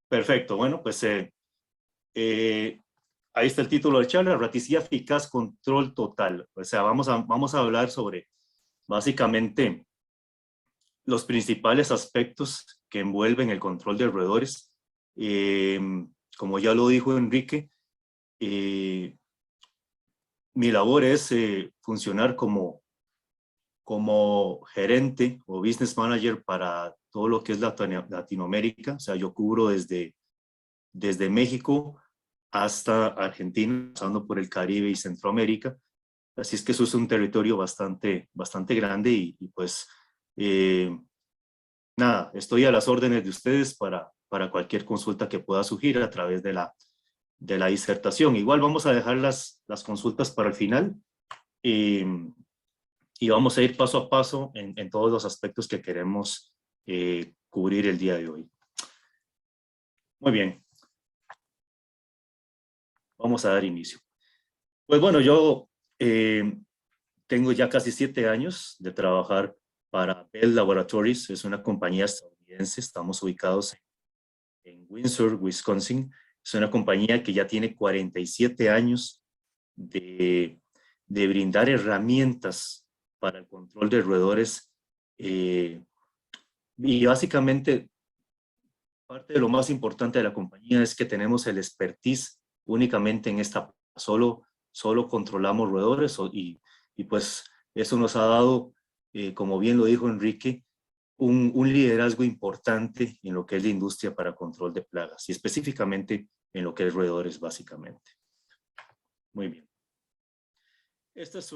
Perfecto, bueno, pues eh, ahí está el título de charla, raticidad eficaz, control total. O sea, vamos a hablar sobre básicamente los principales aspectos que envuelven el control de roedores. Eh, Como ya lo dijo Enrique, eh, mi labor es funcionar como gerente o business manager para todo lo que es Latinoamérica. O sea, yo cubro desde México hasta Argentina, pasando por el Caribe y Centroamérica. Así es que eso es un territorio bastante grande y pues nada, estoy a las órdenes de ustedes para cualquier consulta que pueda surgir a través de la disertación. Igual vamos a dejar las consultas para el final y, y vamos a ir paso a paso en todos los aspectos que queremos cubrir el día de hoy. Muy bien, vamos a dar inicio. Pues bueno, yo tengo ya casi 7 años de trabajar para Bell Laboratories, es una compañía estadounidense, estamos ubicados en Windsor, Wisconsin. Es una compañía que ya tiene 47 años de brindar herramientas para el control de roedores y básicamente parte de lo más importante de la compañía es que tenemos el expertise únicamente en esta, solo controlamos roedores y pues eso nos ha dado, como bien lo dijo Enrique, un liderazgo importante en lo que es la industria para control de plagas y específicamente en lo que es roedores básicamente. Muy bien. Esta es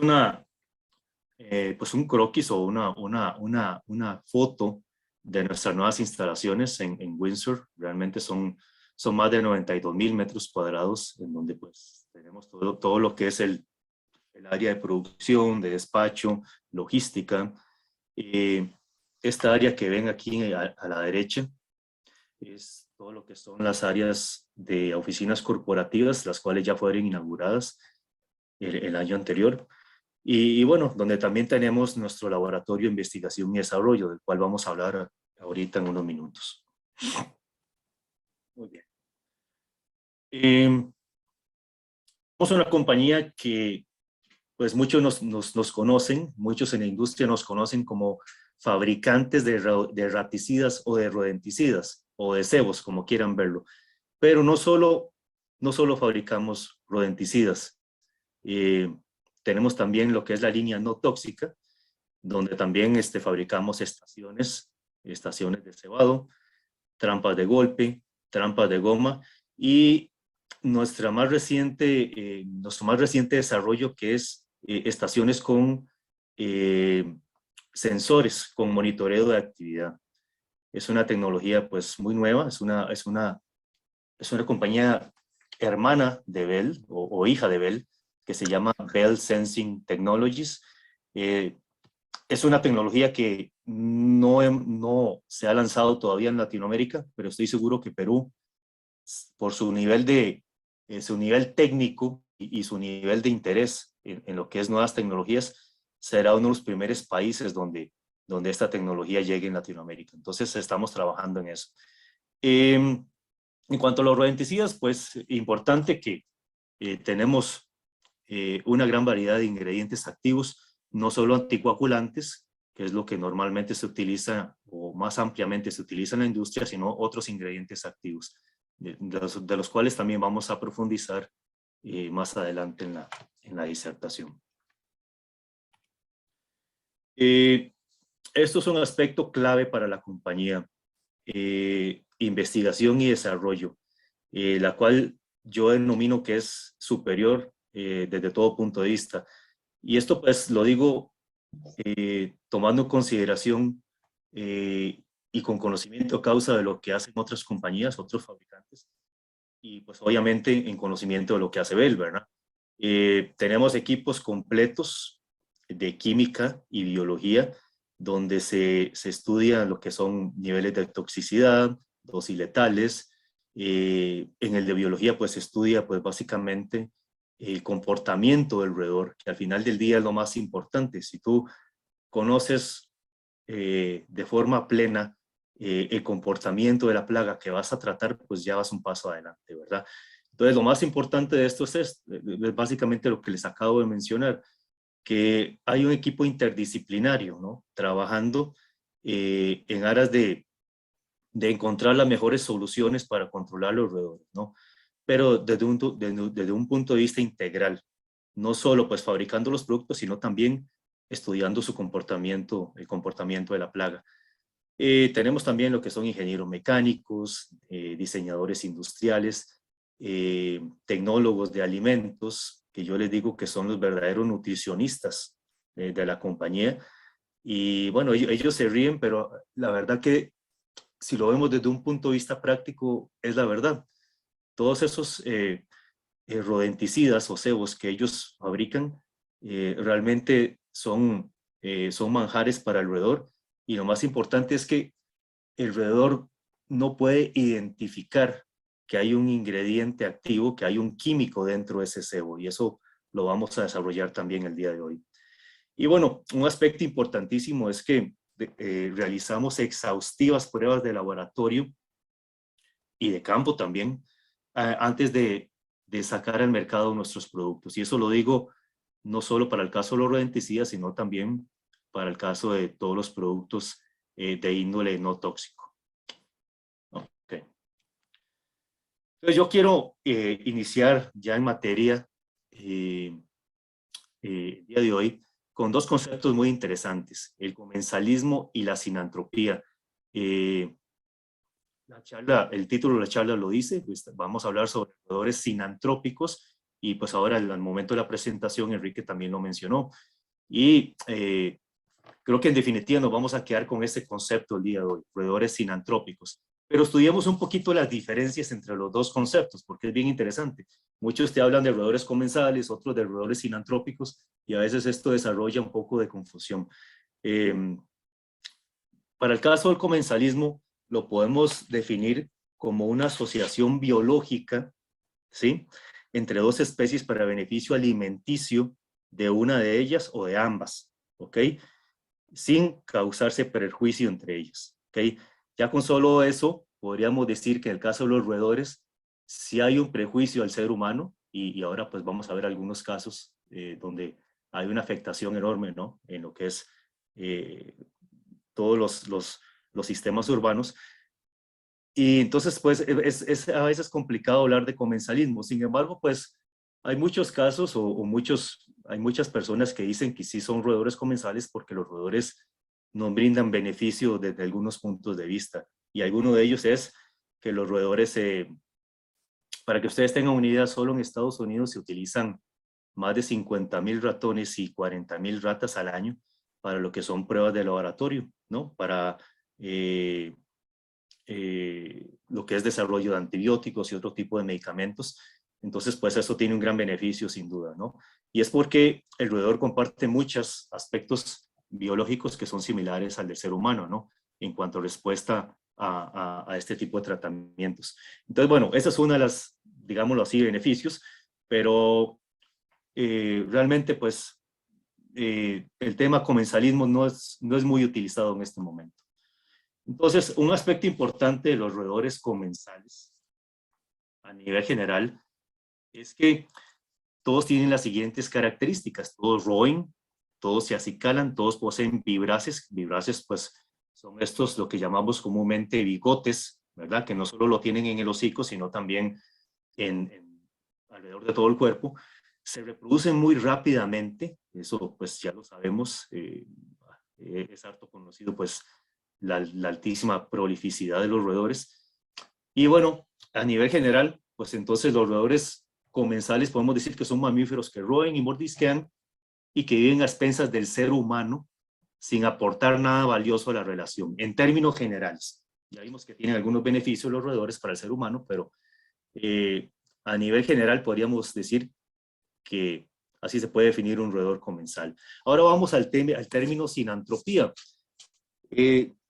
pues un croquis o una foto de nuestras nuevas instalaciones en Windsor. Realmente son más de 92,000 metros cuadrados en donde pues tenemos todo lo que es el área de producción, de despacho, logística. Esta área que ven aquí a la derecha es todo lo que son las áreas de oficinas corporativas, las cuales ya fueron inauguradas el año anterior. Y bueno, donde también tenemos nuestro laboratorio de investigación y desarrollo, del cual vamos a hablar ahorita en unos minutos. Muy bien. Somos una compañía que pues muchos nos conocen, muchos en la industria nos conocen como fabricantes de raticidas o de rodenticidas o de cebos, como quieran verlo. Pero no solo fabricamos rodenticidas, tenemos también lo que es la línea no tóxica, donde también fabricamos estaciones de cebado, trampas de golpe, trampas de goma y nuestro más reciente desarrollo que es estaciones con sensores, con monitoreo de actividad. Es una tecnología pues muy nueva, es una compañía hermana de Bell o hija de Bell que se llama Bell Sensing Technologies. Es una tecnología que no se ha lanzado todavía en Latinoamérica, pero estoy seguro que Perú, por su nivel técnico y su nivel de interés en lo que es nuevas tecnologías, será uno de los primeros países donde esta tecnología llegue en Latinoamérica. Entonces estamos trabajando en eso. En cuanto a los rodenticidas, pues importante que tenemos una gran variedad de ingredientes activos, no solo anticoagulantes, que es lo que normalmente se utiliza o más ampliamente se utiliza en la industria, sino otros ingredientes activos, de los cuales también vamos a profundizar más adelante en la disertación. Esto es un aspecto clave para la compañía, investigación y desarrollo, la cual yo denomino que es superior desde todo punto de vista. Y esto pues lo digo tomando en consideración y con conocimiento a causa de lo que hacen otras compañías, otros fabricantes, y pues obviamente en conocimiento de lo que hace Bell, ¿verdad? Tenemos equipos completos de química y biología, donde se estudia lo que son niveles de toxicidad, dosis letales. En el de biología pues se estudia pues básicamente el comportamiento del roedor, que al final del día es lo más importante. Si tú conoces de forma plena el comportamiento de la plaga que vas a tratar, pues ya vas un paso adelante, ¿verdad? Entonces, lo más importante de esto es básicamente lo que les acabo de mencionar, que hay un equipo interdisciplinario, ¿no? Trabajando en aras de encontrar las mejores soluciones para controlar los roedores, ¿no? Pero desde un punto de vista integral, no solo pues fabricando los productos, sino también estudiando su comportamiento, el comportamiento de la plaga. Tenemos también lo que son ingenieros mecánicos, diseñadores industriales, tecnólogos de alimentos, que yo les digo que son los verdaderos nutricionistas de la compañía. Y bueno, ellos se ríen, pero la verdad que si lo vemos desde un punto de vista práctico, es la verdad. Todos esos rodenticidas o cebos que ellos fabrican realmente son manjares para el roedor, y lo más importante es que el roedor no puede identificar que hay un ingrediente activo, que hay un químico dentro de ese cebo, y eso lo vamos a desarrollar también el día de hoy. Y bueno, un aspecto importantísimo es que realizamos exhaustivas pruebas de laboratorio y de campo también antes de sacar al mercado nuestros productos. Y eso lo digo no solo para el caso de los rodenticidas, sino también para el caso de todos los productos de índole no tóxico. Okay. Entonces yo quiero iniciar ya en materia el día de hoy con dos conceptos muy interesantes, el comensalismo y la sinantropía. El título de la charla lo dice, pues vamos a hablar sobre roedores sinantrópicos, y pues ahora al momento de la presentación Enrique también lo mencionó. Y creo que en definitiva nos vamos a quedar con ese concepto el día de hoy, roedores sinantrópicos. Pero estudiemos un poquito las diferencias entre los dos conceptos, porque es bien interesante. Muchos te hablan de roedores comensales, otros de roedores sinantrópicos, y a veces esto desarrolla un poco de confusión. Para el caso del comensalismo, lo podemos definir como una asociación biológica, ¿sí?, entre dos especies para beneficio alimenticio de una de ellas o de ambas, ¿ok?, sin causarse perjuicio entre ellas, ¿ok? Ya con solo eso, podríamos decir que en el caso de los roedores, sí hay un prejuicio al ser humano, y ahora pues vamos a ver algunos casos donde hay una afectación enorme, ¿no?, en lo que es todos los sistemas urbanos. Y entonces, pues, es a veces complicado hablar de comensalismo. Sin embargo, pues, hay muchos casos hay muchas personas que dicen que sí son roedores comensales porque los roedores nos brindan beneficio desde algunos puntos de vista. Y alguno de ellos es que los roedores, para que ustedes tengan una idea, solo en Estados Unidos se utilizan más de 50,000 ratones y 40,000 ratas al año para lo que son pruebas de laboratorio, ¿no? Para lo que es desarrollo de antibióticos y otro tipo de medicamentos. Entonces, pues eso tiene un gran beneficio sin duda, ¿no? Y es porque el roedor comparte muchos aspectos biológicos que son similares al del ser humano, ¿no?, en cuanto a respuesta a este tipo de tratamientos. Entonces, bueno, esa es una de las, digámoslo así, beneficios, pero realmente, pues, el tema comensalismo no es muy utilizado en este momento. Entonces, un aspecto importante de los roedores comensales a nivel general es que todos tienen las siguientes características: todos roen, todos se acicalan, todos poseen vibraces. Vibraces, pues, son estos lo que llamamos comúnmente bigotes, ¿verdad?, que no solo lo tienen en el hocico, sino también alrededor de todo el cuerpo. Se reproducen muy rápidamente, eso pues ya lo sabemos, es harto conocido pues la altísima prolificidad de los roedores. Y bueno, a nivel general, pues entonces los roedores comensales podemos decir que son mamíferos que roen y mordisquean y que viven a expensas del ser humano sin aportar nada valioso a la relación, en términos generales. Ya vimos que tienen algunos beneficios los roedores para el ser humano, pero a nivel general podríamos decir que así se puede definir un roedor comensal. Ahora vamos al término sinantropía.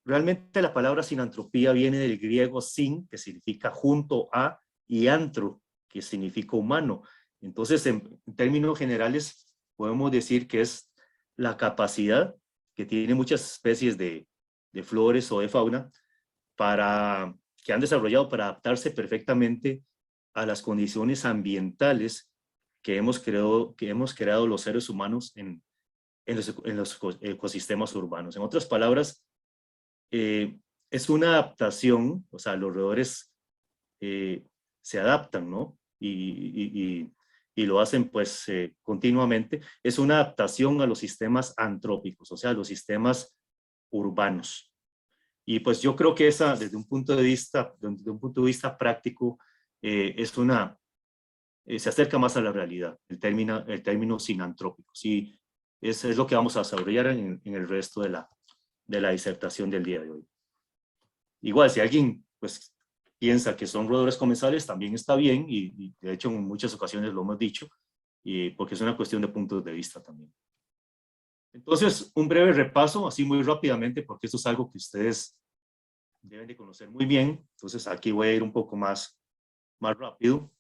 Realmente la palabra sinantropía viene del griego sin, que significa junto a, y antro, que significa humano. Entonces, en términos generales, podemos decir que es la capacidad que tienen muchas especies de flores o de fauna que han desarrollado para adaptarse perfectamente a las condiciones ambientales que hemos creado los seres humanos en los ecosistemas urbanos. En otras palabras, es una adaptación, o sea, los roedores se adaptan, ¿no? Y lo hacen pues continuamente. Es una adaptación a los sistemas antrópicos, o sea, a los sistemas urbanos. Y pues yo creo que esa, desde un punto de vista práctico, se acerca más a la realidad, el término sinantrópico. Sí, es lo que vamos a desarrollar en el resto de la disertación del día de hoy. Igual, si alguien pues, piensa que son roedores comensales, también está bien, y de hecho en muchas ocasiones lo hemos dicho, porque es una cuestión de puntos de vista también. Entonces, un breve repaso, así muy rápidamente, porque esto es algo que ustedes deben de conocer muy bien. Entonces, aquí voy a ir un poco más rápido.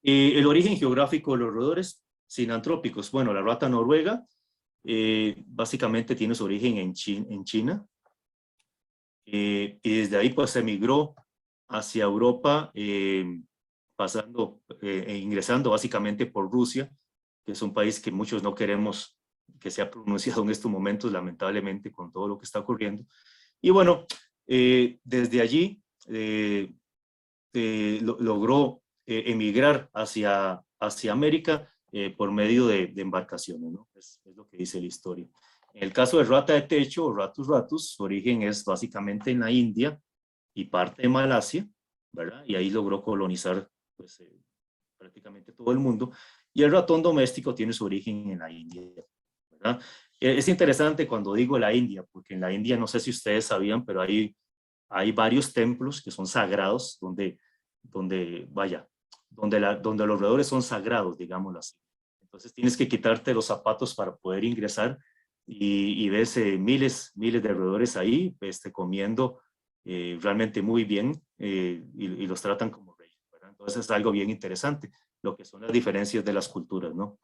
El origen geográfico de los roedores sinantrópicos. Bueno, la rata noruega básicamente tiene su origen en China. Y desde ahí pues emigró hacia Europa, ingresando básicamente por Rusia, que es un país que muchos no queremos que sea pronunciado en estos momentos, lamentablemente, con todo lo que está ocurriendo. Y bueno, desde allí logró emigrar hacia América por medio de embarcaciones, ¿no? Es lo que dice la historia. En el caso de rata de techo o Ratus ratus, su origen es básicamente en la India y parte de Malasia, ¿verdad? Y ahí logró colonizar pues, prácticamente todo el mundo. Y el ratón doméstico tiene su origen en la India, ¿verdad? Es interesante cuando digo la India, porque en la India, no sé si ustedes sabían, pero hay varios templos que son sagrados, donde los roedores son sagrados, digámoslo así. Entonces tienes que quitarte los zapatos para poder ingresar y ves miles de roedores ahí comiendo realmente muy bien y los tratan como reyes, ¿verdad? Entonces es algo bien interesante, lo que son las diferencias de las culturas, ¿no?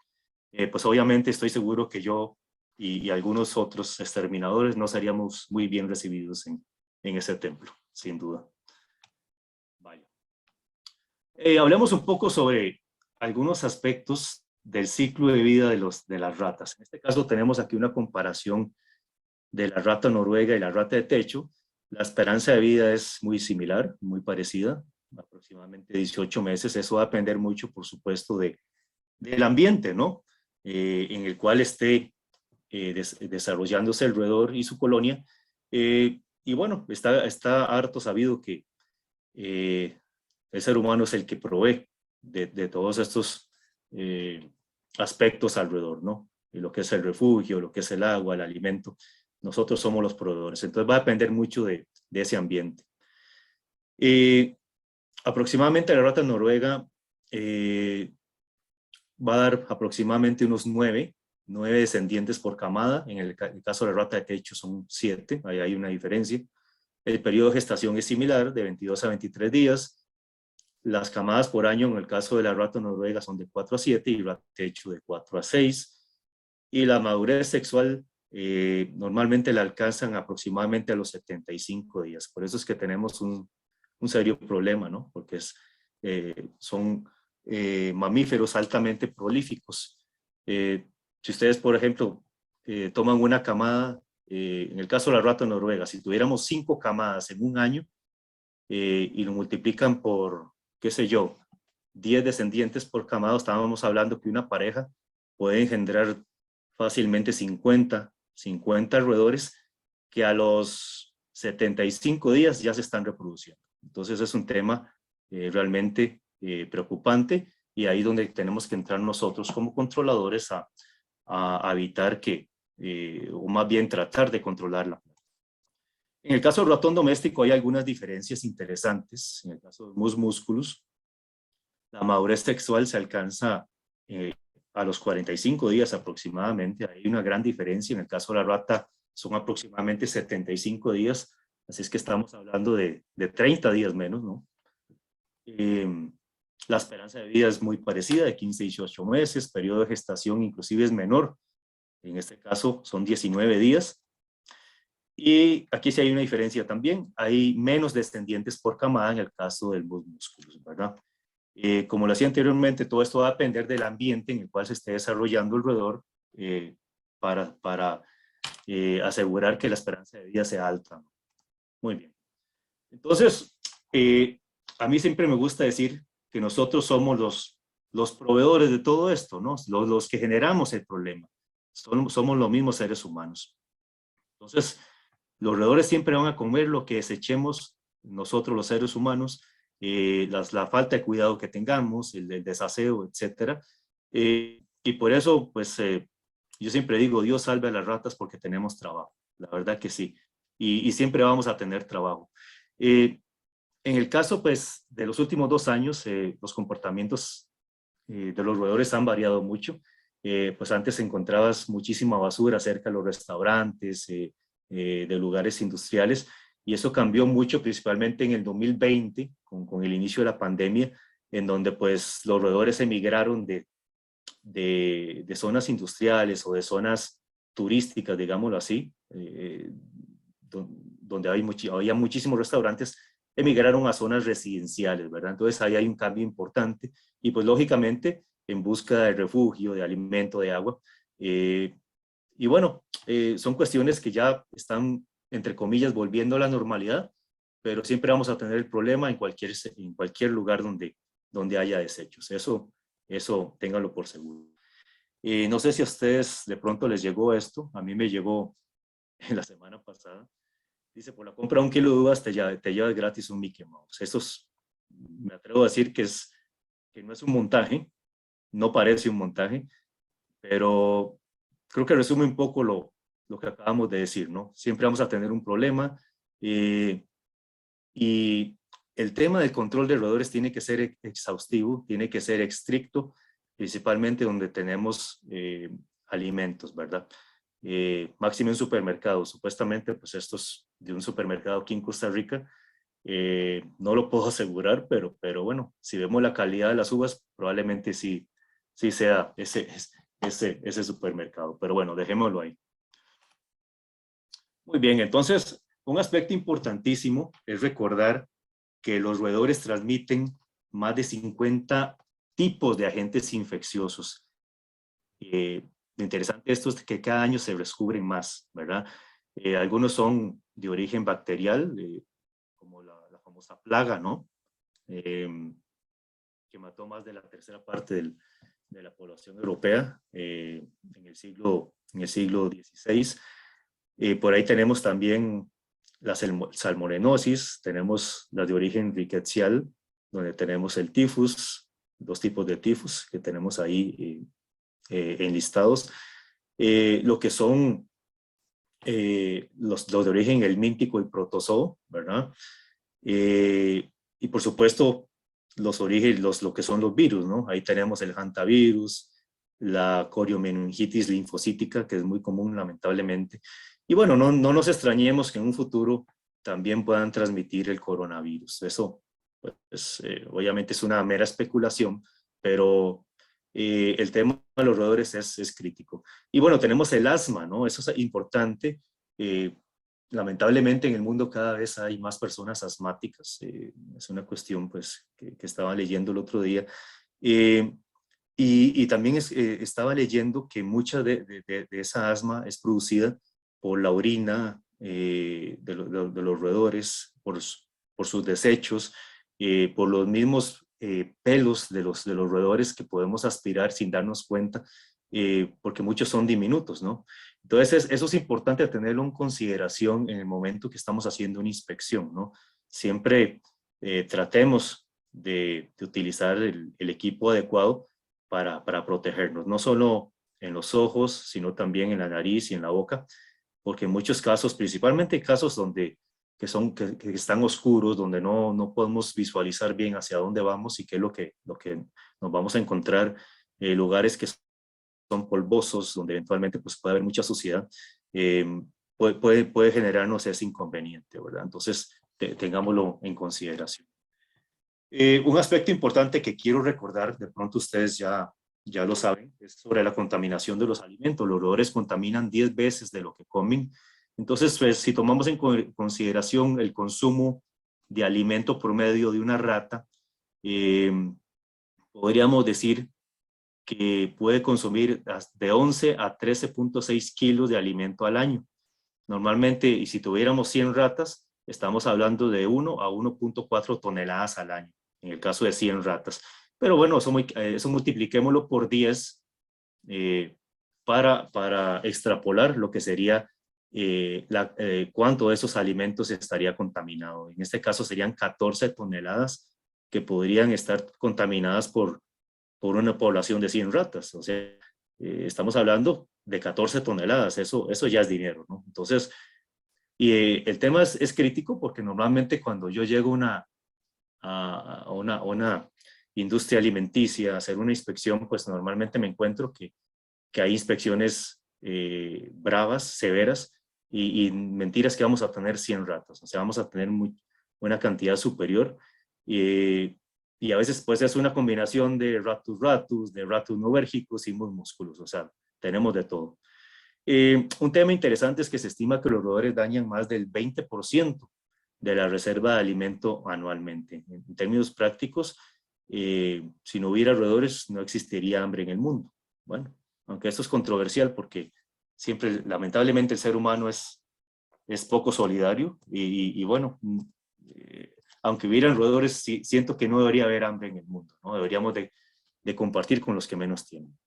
Pues obviamente estoy seguro que yo y algunos otros exterminadores no seríamos muy bien recibidos en ese templo, sin duda. Vaya. Hablemos un poco sobre algunos aspectos del ciclo de vida de las ratas. En este caso tenemos aquí una comparación de la rata noruega y la rata de techo. La esperanza de vida es muy similar, muy parecida, aproximadamente 18 meses. Eso va a depender mucho, por supuesto, del ambiente, ¿no? En el cual esté desarrollándose el roedor y su colonia. Y bueno, está harto sabido que el ser humano es el que provee de todos estos aspectos alrededor, ¿no? Y lo que es el refugio, lo que es el agua, el alimento. Nosotros somos los proveedores. Entonces va a depender mucho de ese ambiente. Aproximadamente la rata noruega va a dar aproximadamente unos 9 descendientes por camada. En el caso de la rata de techo son 7, ahí hay una diferencia. El periodo de gestación es similar, de 22 a 23 días. Las camadas por año, en el caso de la rata noruega, son de 4 a 7 y rata de techo de 4 a 6. Y la madurez sexual normalmente la alcanzan aproximadamente a los 75 días. Por eso es que tenemos un serio problema, ¿no? Porque son mamíferos altamente prolíficos. Si ustedes, por ejemplo, toman una camada, en el caso de la rata noruega, si tuviéramos 5 camadas en un año y lo multiplican por, qué sé yo, 10 descendientes por camada, estábamos hablando que una pareja puede engendrar fácilmente 50 roedores que a los 75 días ya se están reproduciendo. Entonces es un tema realmente preocupante y ahí donde tenemos que entrar nosotros como controladores a evitar o más bien tratar de controlarla. En el caso del ratón doméstico hay algunas diferencias interesantes. En el caso de Mus musculus, la madurez sexual se alcanza a los 45 días aproximadamente. Hay una gran diferencia. En el caso de la rata son aproximadamente 75 días. Así es que estamos hablando de 30 días menos, ¿no? La esperanza de vida es muy parecida, de 15 a 18 meses. Periodo de gestación inclusive es menor. En este caso son 19 días. Y aquí sí hay una diferencia también, hay menos descendientes por camada en el caso del Mus musculus, ¿verdad? Como lo hacía anteriormente, todo esto va a depender del ambiente en el cual se esté desarrollando el roedor eh, para asegurar que la esperanza de vida sea alta. Muy bien. Entonces, a mí siempre me gusta decir que nosotros somos los proveedores de todo esto, ¿no? Los que generamos el problema. Somos los mismos seres humanos. Entonces, los roedores siempre van a comer lo que desechemos nosotros los seres humanos, la falta de cuidado que tengamos, el desaseo, etcétera. Y por eso, pues, yo siempre digo, Dios salve a las ratas porque tenemos trabajo. La verdad que sí. Y siempre vamos a tener trabajo. En el caso, pues, de los últimos 2 años, los comportamientos de los roedores han variado mucho. Pues antes encontrabas muchísima basura cerca de los restaurantes, de lugares industriales, y eso cambió mucho, principalmente en el 2020, con el inicio de la pandemia, en donde pues los roedores emigraron de zonas industriales o de zonas turísticas, digámoslo así, donde había muchísimos restaurantes, emigraron a zonas residenciales, ¿verdad? Entonces ahí hay un cambio importante y pues lógicamente en busca de refugio, de alimento, de agua. Y bueno, son cuestiones que ya están, entre comillas, volviendo a la normalidad, pero siempre vamos a tener el problema en cualquier lugar donde haya desechos. Eso ténganlo por seguro. No sé si a ustedes de pronto les llegó esto, a mí me llegó la semana pasada. Dice, por la compra de 1 kilo de uvas te llevas gratis un Mickey Mouse. Me atrevo a decir que no es un montaje, no parece un montaje, pero creo que resume un poco lo que acabamos de decir, ¿no? Siempre vamos a tener un problema y el tema del control de roedores tiene que ser exhaustivo, tiene que ser estricto, principalmente donde tenemos alimentos, ¿verdad? Máximo en supermercados. Supuestamente, pues estos de un supermercado aquí en Costa Rica, no lo puedo asegurar, pero bueno, si vemos la calidad de las uvas, probablemente sí sea ese supermercado. Pero bueno, dejémoslo ahí. Muy bien, entonces, un aspecto importantísimo es recordar que los roedores transmiten más de 50 tipos de agentes infecciosos. Lo interesante de esto es que cada año se descubren más, ¿verdad? Algunos son de origen bacterial, como la famosa plaga, ¿no? Que mató más de la tercera parte de la población europea en el siglo XVI. Por ahí tenemos también la salmonenosis, tenemos la de origen rickettsial, donde tenemos el tifus, 2 tipos de tifus que tenemos ahí enlistados. Lo que son los de origen helmíntico y protozoo, ¿verdad? Y por supuesto, los orígenes, lo que son los virus, ¿no? Ahí tenemos el hantavirus, la coriomeningitis linfocítica, que es muy común, lamentablemente. Y bueno, no nos extrañemos que en un futuro también puedan transmitir el coronavirus. Eso, pues, obviamente es una mera especulación, pero el tema de los roedores es crítico. Y bueno, tenemos el asma, ¿no? Eso es importante. Lamentablemente en el mundo cada vez hay más personas asmáticas. Es una cuestión pues, que estaba leyendo el otro día. Y también estaba leyendo que mucha de esa asma es producida por la orina de los roedores, por sus desechos, por los mismos pelos de los roedores que podemos aspirar sin darnos cuenta, porque muchos son diminutos, ¿no? Entonces, eso es importante tenerlo en consideración en el momento que estamos haciendo una inspección, ¿no? Siempre tratemos de utilizar el equipo adecuado para protegernos, no solo en los ojos, sino también en la nariz y en la boca, porque en muchos casos, principalmente casos que están oscuros, donde no podemos visualizar bien hacia dónde vamos y qué es lo que nos vamos a encontrar, lugares que son polvosos, donde eventualmente pues, puede haber mucha suciedad, puede generarnos ese inconveniente, ¿verdad? Entonces, tengámoslo en consideración. Un aspecto importante que quiero recordar, de pronto ustedes ya lo saben, es sobre la contaminación de los alimentos. Los roedores contaminan 10 veces de lo que comen Entonces, pues, si tomamos en consideración el consumo de alimento promedio de una rata, eh, podríamos decir que puede consumir de 11 a 13.6 kilos de alimento al año. Normalmente, y si tuviéramos 100 ratas, estamos hablando de 1 a 1.4 toneladas al año, en el caso de 100 ratas. Pero bueno, eso multipliquémoslo por 10 para extrapolar lo que sería cuánto de esos alimentos estaría contaminado. En este caso serían 14 toneladas que podrían estar contaminadas por una población de 100 ratas. O sea, estamos hablando de 14 toneladas, eso ya es dinero, ¿no? Entonces, el tema es crítico porque normalmente cuando yo llego a una industria alimenticia a hacer una inspección, pues normalmente me encuentro que hay inspecciones bravas, severas, y mentiras que vamos a tener 100 ratas, o sea, vamos a tener una cantidad superior, y a veces pues es una combinación de ratus, de ratus novérgicos y músculos, o sea, tenemos de todo. Un tema interesante es que se estima que los roedores dañan más del 20% de la reserva de alimento anualmente. En términos prácticos, si no hubiera roedores, no existiría hambre en el mundo. Bueno, aunque esto es controversial porque siempre, lamentablemente, el ser humano es poco solidario y bueno, aunque hubieran roedores, siento que no debería haber hambre en el mundo, ¿no? Deberíamos de compartir con los que menos tienen.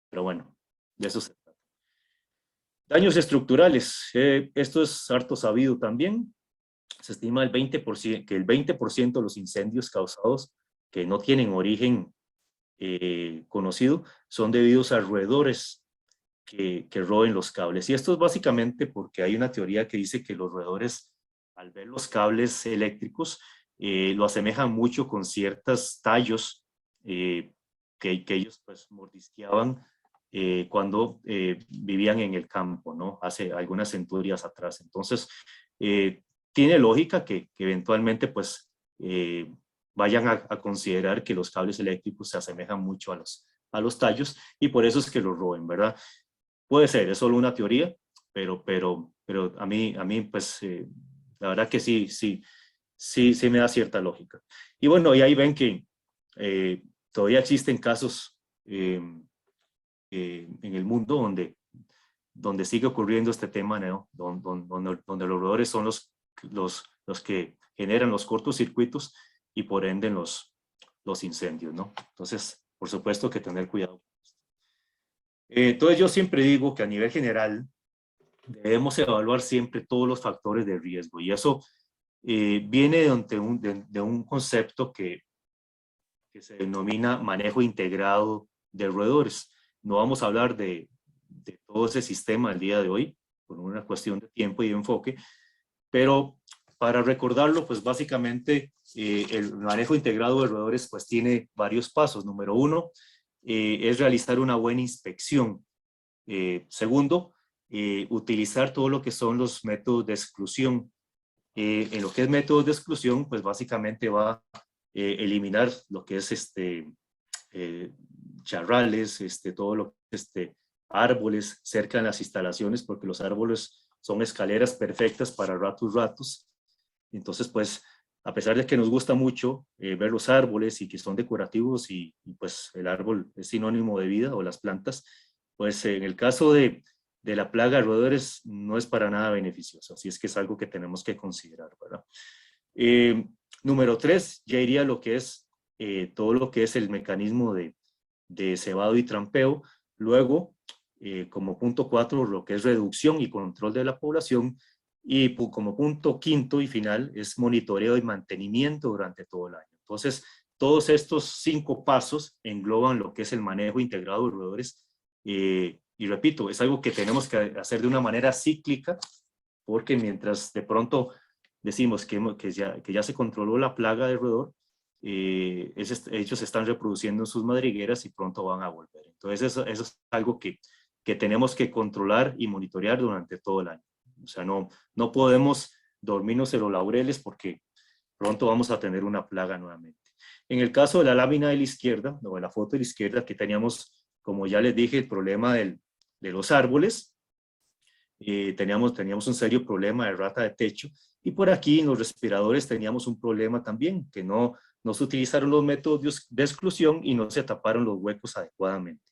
Pero bueno, de eso se trata. Daños estructurales. Esto es harto sabido también. Se estima que el 20% de los incendios causados que no tienen origen conocido son debidos a roedores que roben los cables. Y esto es básicamente porque hay una teoría que dice que los roedores, al ver los cables eléctricos, lo asemejan mucho con ciertos tallos que ellos pues mordisqueaban cuando vivían en el campo, ¿no? Hace algunas centurias atrás. Entonces, tiene lógica que eventualmente pues vayan a considerar que los cables eléctricos se asemejan mucho a los tallos y por eso es que los roben, ¿verdad? Puede ser, es solo una teoría, pero a mí pues la verdad que sí me da cierta lógica. Y bueno, y ahí ven que todavía existen casos en el mundo donde sigue ocurriendo este tema, ¿no? Donde los roedores son los que generan los cortocircuitos y por ende los incendios, ¿no? Entonces, por supuesto que tener cuidado. Entonces yo siempre digo que a nivel general debemos evaluar siempre todos los factores de riesgo y eso viene de un concepto que se denomina manejo integrado de roedores. No vamos a hablar de todo ese sistema el día de hoy por una cuestión de tiempo y de enfoque, pero para recordarlo, pues básicamente el manejo integrado de roedores pues tiene varios pasos. Número uno, es realizar una buena inspección. Segundo, utilizar todo lo que son los métodos de exclusión. En lo que es métodos de exclusión, pues básicamente va a eliminar lo que es charrales, todo lo que es árboles cerca de las instalaciones, porque los árboles son escaleras perfectas para ratus. Entonces, pues, a pesar de que nos gusta mucho ver los árboles y que son decorativos y pues el árbol es sinónimo de vida o las plantas, pues en el caso de la plaga de roedores no es para nada beneficioso, así es que es algo que tenemos que considerar, ¿verdad? Número 3, ya iría lo que es todo lo que es el mecanismo de cebado y trampeo. Luego, como punto 4, lo que es reducción y control de la población. Y como punto quinto y final es monitoreo y mantenimiento durante todo el año. Entonces, todos estos 5 pasos engloban lo que es el manejo integrado de roedores. Y repito, es algo que tenemos que hacer de una manera cíclica, porque mientras de pronto decimos que ya se controló la plaga de roedor, ellos se están reproduciendo en sus madrigueras y pronto van a volver. Entonces, eso es algo que tenemos que controlar y monitorear durante todo el año. O sea, no podemos dormirnos en los laureles porque pronto vamos a tener una plaga nuevamente. En el caso de la lámina de la izquierda, o de la foto de la izquierda, aquí teníamos, como ya les dije, el problema de los árboles. teníamos un serio problema de rata de techo, y por aquí en los respiradores teníamos un problema también, que no se utilizaron los métodos de exclusión y no se taparon los huecos adecuadamente.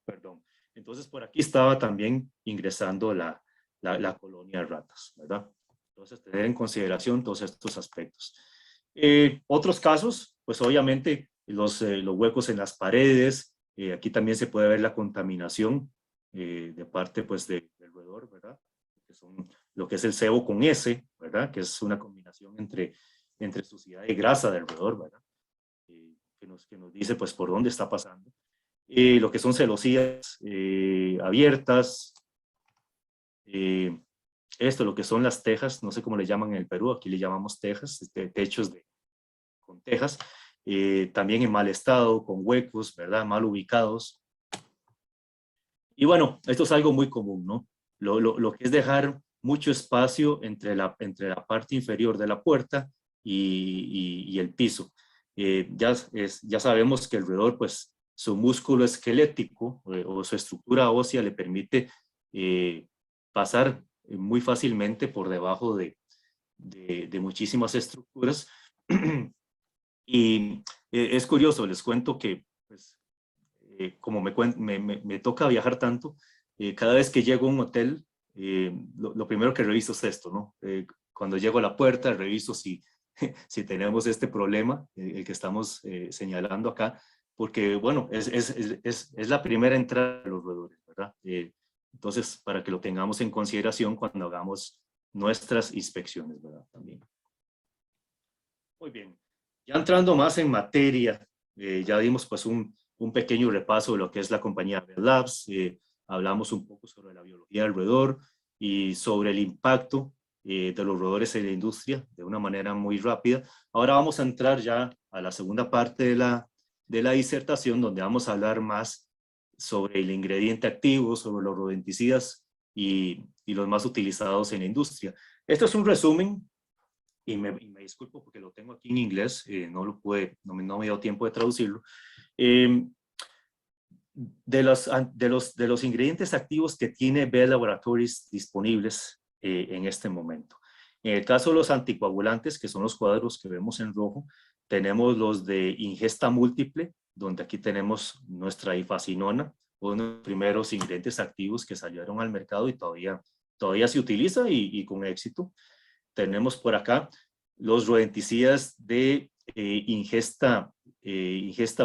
Perdón. Entonces por aquí estaba también ingresando la colonia de ratas, ¿verdad? Entonces tener en consideración todos estos aspectos. Otros casos, pues obviamente los huecos en las paredes, aquí también se puede ver la contaminación de parte pues del roedor, ¿verdad? Que son lo que es el sebo con S, ¿verdad? Que es una combinación entre suciedad y grasa del roedor, ¿verdad? Que nos dice pues por dónde está pasando. Lo que son celosías abiertas, lo que son las tejas, no sé cómo le llaman en el Perú, aquí le llamamos tejas, techos con tejas, también en mal estado, con huecos, ¿verdad? Mal ubicados. Y bueno, esto es algo muy común, ¿no? Lo que es dejar mucho espacio entre la parte inferior de la puerta y el piso. Ya sabemos que el roedor, pues, su músculo esquelético o su estructura ósea le permite pasar muy fácilmente por debajo de muchísimas estructuras. Y es curioso, les cuento que pues, como me toca viajar tanto, cada vez que llego a un hotel, lo primero que reviso es esto, ¿no? Cuando llego a la puerta, reviso si, si tenemos este problema, el que estamos señalando acá, porque, bueno, es la primera entrada de los roedores, ¿verdad? Entonces, para que lo tengamos en consideración cuando hagamos nuestras inspecciones, ¿verdad? También. Muy bien. Ya entrando más en materia, ya dimos pues un pequeño repaso de lo que es la compañía Bell Labs, hablamos un poco sobre la biología del roedor y sobre el impacto de los roedores en la industria de una manera muy rápida. Ahora vamos a entrar ya a la segunda parte de la disertación, donde vamos a hablar más sobre el ingrediente activo, sobre los rodenticidas y los más utilizados en la industria. Esto es un resumen y me disculpo porque lo tengo aquí en inglés, no me dio tiempo de traducirlo. Eh, de los ingredientes activos que tiene Bell Laboratories disponibles en este momento. En el caso de los anticoagulantes, que son los cuadros que vemos en rojo, tenemos los de ingesta múltiple, donde aquí tenemos nuestra ifacinona, uno de los primeros ingredientes activos que salieron al mercado y todavía se utiliza y con éxito. Tenemos por acá los rodenticidas de ingesta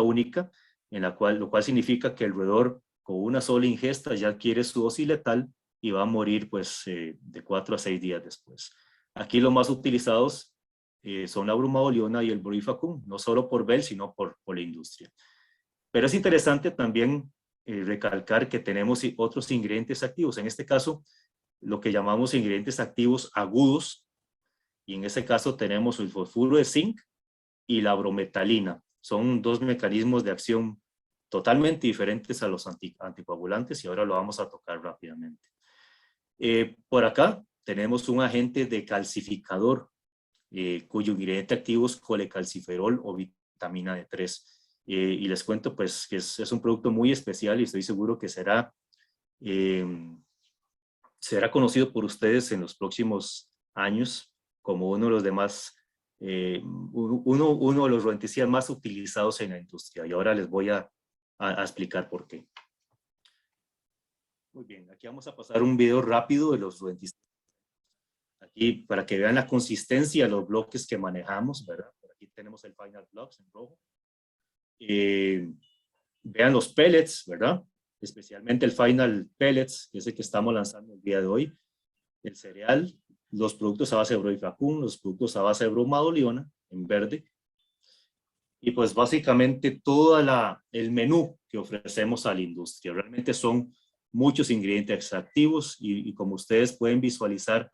única, lo cual significa que el roedor con una sola ingesta ya adquiere su dosis letal y va a morir pues de 4 a 6 días después. Aquí los más utilizados son la brumauliona y el brifacum, no solo por Bell, sino por la industria. Pero es interesante también recalcar que tenemos otros ingredientes activos, en este caso lo que llamamos ingredientes activos agudos, y en ese caso tenemos el fosfuro de zinc y la brometalina. Son dos mecanismos de acción totalmente diferentes a los anticoagulantes y ahora lo vamos a tocar rápidamente. Por acá tenemos un agente decalcificador cuyo ingrediente activo es colecalciferol o vitamina D3. Y les cuento pues que es un producto muy especial y estoy seguro que será conocido por ustedes en los próximos años como uno de los demás, uno de los rodenticidas más utilizados en la industria. Y ahora les voy a explicar por qué. Muy bien, aquí vamos a pasar un video rápido de los rodenticidas. Aquí para que vean la consistencia de los bloques que manejamos, ¿verdad? Por aquí tenemos el Final Blocks en rojo. Vean los pellets, ¿verdad? Especialmente el Final Pellets, que es el que estamos lanzando el día de hoy. El cereal, los productos a base de brifacum, los productos a base de bromadoliona en verde. Y pues básicamente todo el menú que ofrecemos a la industria. Realmente son muchos ingredientes activos y como ustedes pueden visualizar,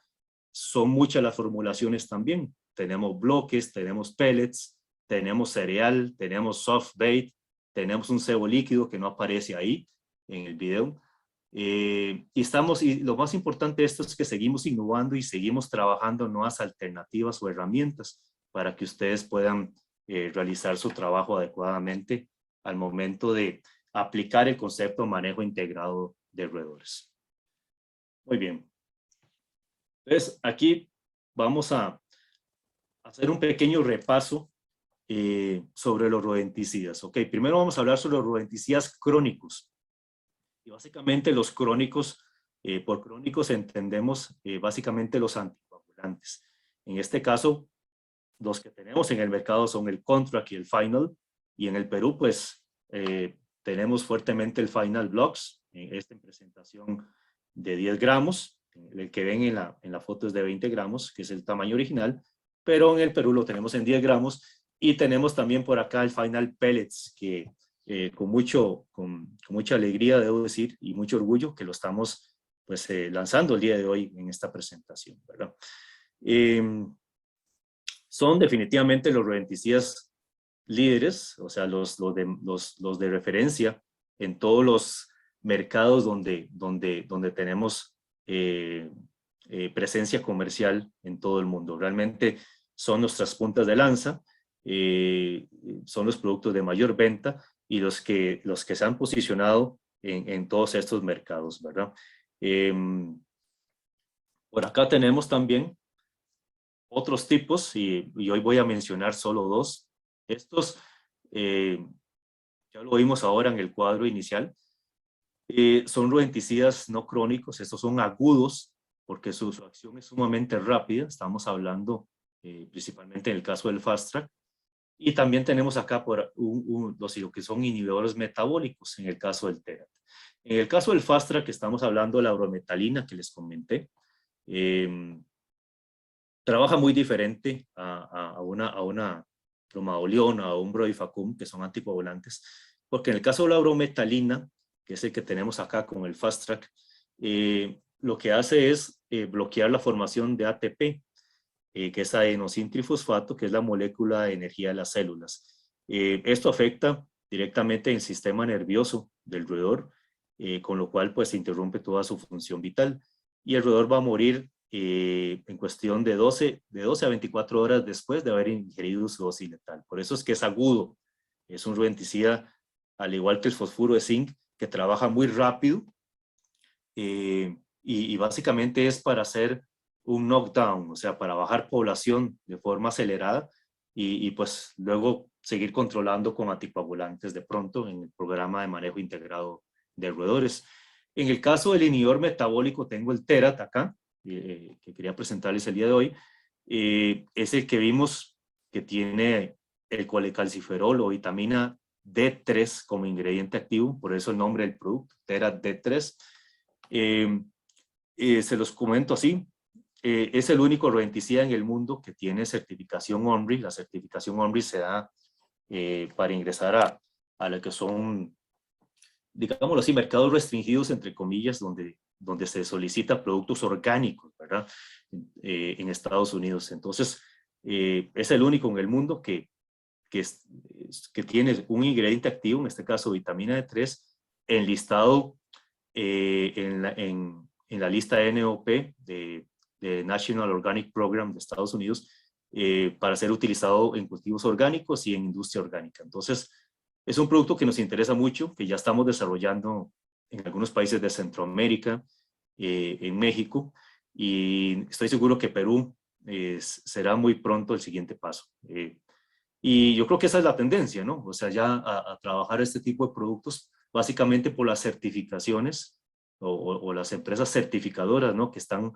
son muchas las formulaciones también. Tenemos bloques, tenemos pellets, tenemos cereal, tenemos soft bait, tenemos un cebo líquido que no aparece ahí en el video. Y lo más importante de esto es que seguimos innovando y seguimos trabajando nuevas alternativas o herramientas para que ustedes puedan realizar su trabajo adecuadamente al momento de aplicar el concepto de manejo integrado de roedores. Muy bien. Entonces, aquí vamos a hacer un pequeño repaso sobre los rodenticidas. Ok, primero vamos a hablar sobre los rodenticidas crónicos. Y básicamente los crónicos, por crónicos entendemos básicamente los anticoagulantes. En este caso, los que tenemos en el mercado son el Contract y el Final. Y en el Perú, pues, tenemos fuertemente el Final Blocks, en presentación de 10 gramos. El que ven en la foto es de 20 gramos, que es el tamaño original, pero en el Perú lo tenemos en 10 gramos. Y tenemos también por acá el Final Pellets, que con mucha alegría, debo decir, y mucho orgullo, que lo estamos pues, lanzando el día de hoy en esta presentación, ¿verdad? Son definitivamente los rodenticidas líderes, o sea, los de referencia en todos los mercados donde tenemos presencia comercial en todo el mundo. Realmente son nuestras puntas de lanza, son los productos de mayor venta y los que se han posicionado en todos estos mercados, ¿verdad? Por acá tenemos también otros tipos y hoy voy a mencionar solo dos. Estos, ya lo vimos ahora en el cuadro inicial, son rodenticidas no crónicos, estos son agudos porque su acción es sumamente rápida, estamos hablando principalmente en el caso del Fast Track, y también tenemos acá lo que son inhibidores metabólicos en el caso del TERAT. En el caso del Fast Track estamos hablando de la brometalina que les comenté, trabaja muy diferente a una bromadoliona o un brodifacum, que son anticoagulantes, porque en el caso de la brometalina, que es el que tenemos acá con el Fast Track, lo que hace es bloquear la formación de ATP, que es adenosintrifosfato, que es la molécula de energía de las células. Esto afecta directamente el sistema nervioso del roedor, con lo cual pues interrumpe toda su función vital y el roedor va a morir en cuestión de 12 a 24 horas después de haber ingerido su dosis letal. Por eso es que es agudo, es un rodenticida al igual que el fosfuro de zinc, que trabaja muy rápido y básicamente es para hacer un knockdown, o sea, para bajar población de forma acelerada y pues luego seguir controlando con anticoagulantes de pronto en el programa de manejo integrado de roedores. En el caso del inhibidor metabólico tengo el TERAT acá, que quería presentarles el día de hoy. Es el que vimos que tiene el colecalciferol o vitamina D3 como ingrediente activo, por eso el nombre del producto, TERAT D3. Se los comento así, es el único rodenticida en el mundo que tiene certificación OMRI. La certificación OMRI se da para ingresar a lo que son, digámoslo así, mercados restringidos, entre comillas, donde se solicita productos orgánicos, ¿verdad? En Estados Unidos. Entonces, es el único en el mundo que tiene un ingrediente activo, en este caso vitamina D3, enlistado en la lista NOP de National Organic Program de Estados Unidos para ser utilizado en cultivos orgánicos y en industria orgánica. Entonces, es un producto que nos interesa mucho, que ya estamos desarrollando en algunos países de Centroamérica, en México, y estoy seguro que Perú será muy pronto el siguiente paso. Y yo creo que esa es la tendencia, ¿no? O sea, ya a trabajar este tipo de productos, básicamente por las certificaciones o las empresas certificadoras, ¿no? Que están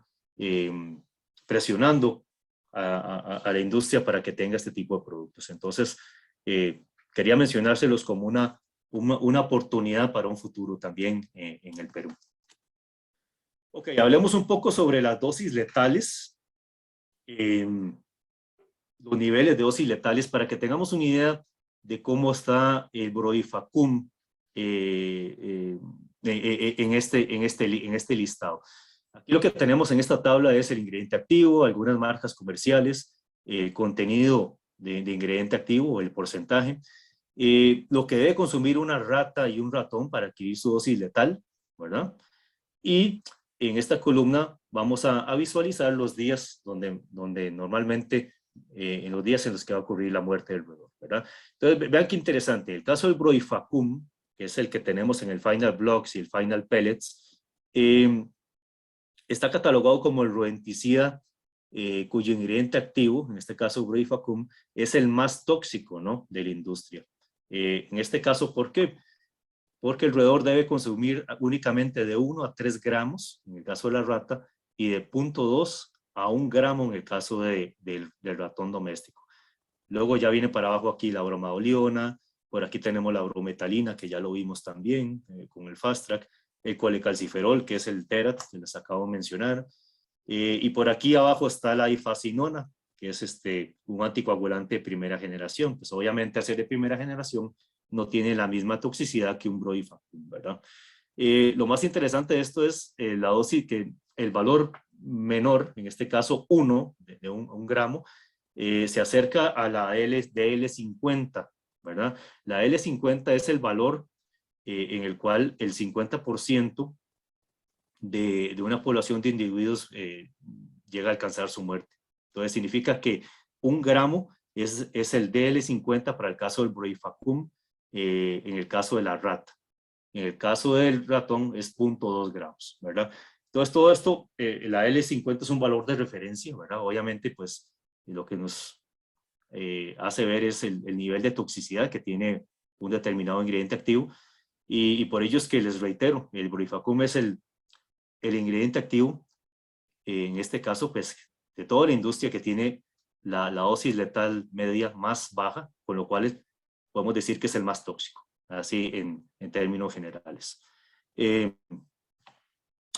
presionando a la industria para que tenga este tipo de productos. Entonces, quería mencionárselos como una oportunidad para un futuro también en el Perú. Ok, hablemos un poco sobre las dosis letales. Los niveles de dosis letales para que tengamos una idea de cómo está el brodifacum en este listado. Aquí lo que tenemos en esta tabla es el ingrediente activo, algunas marcas comerciales, el contenido de ingrediente activo, el porcentaje, lo que debe consumir una rata y un ratón para adquirir su dosis letal, ¿verdad? Y en esta columna vamos a visualizar los días donde normalmente, en los días en los que va a ocurrir la muerte del roedor, ¿verdad? Entonces, vean qué interesante. El caso del brodifacum, que es el que tenemos en el Final Blocks y el Final Pellets, está catalogado como el rodenticida cuyo ingrediente activo, en este caso Brodifacoum, es el más tóxico, ¿no?, de la industria. En este caso, ¿por qué? Porque el roedor debe consumir únicamente de 1 a 3 gramos, en el caso de la rata, y de 0.2 a 1 gramo en el caso del ratón doméstico. Luego ya viene para abajo aquí la bromadoliona, por aquí tenemos la brometalina, que ya lo vimos también con el Fast Track, el colecalciferol, que es el Terat, que les acabo de mencionar, y por aquí abajo está la ifacinona, que es un anticoagulante de primera generación. Pues obviamente, al ser de primera generación, no tiene la misma toxicidad que un Brodifacoum, ¿verdad? Lo más interesante de esto es la dosis, que el valor menor, en este caso 1 de un gramo, se acerca a la DL50, ¿verdad? La L50 es el valor en el cual el 50% de una población de individuos llega a alcanzar su muerte. Entonces significa que 1 gramo es el DL50 para el caso del Brodifacoum, en el caso de la rata. En el caso del ratón es 0.2 gramos, ¿verdad? Entonces todo esto, la L50 es un valor de referencia, ¿verdad? Obviamente, pues lo que nos hace ver es el nivel de toxicidad que tiene un determinado ingrediente activo, y por ello es que les reitero, el Brodifacoum es el ingrediente activo, en este caso, pues, de toda la industria, que tiene la dosis letal media más baja, con lo cual podemos decir que es el más tóxico, así en términos generales.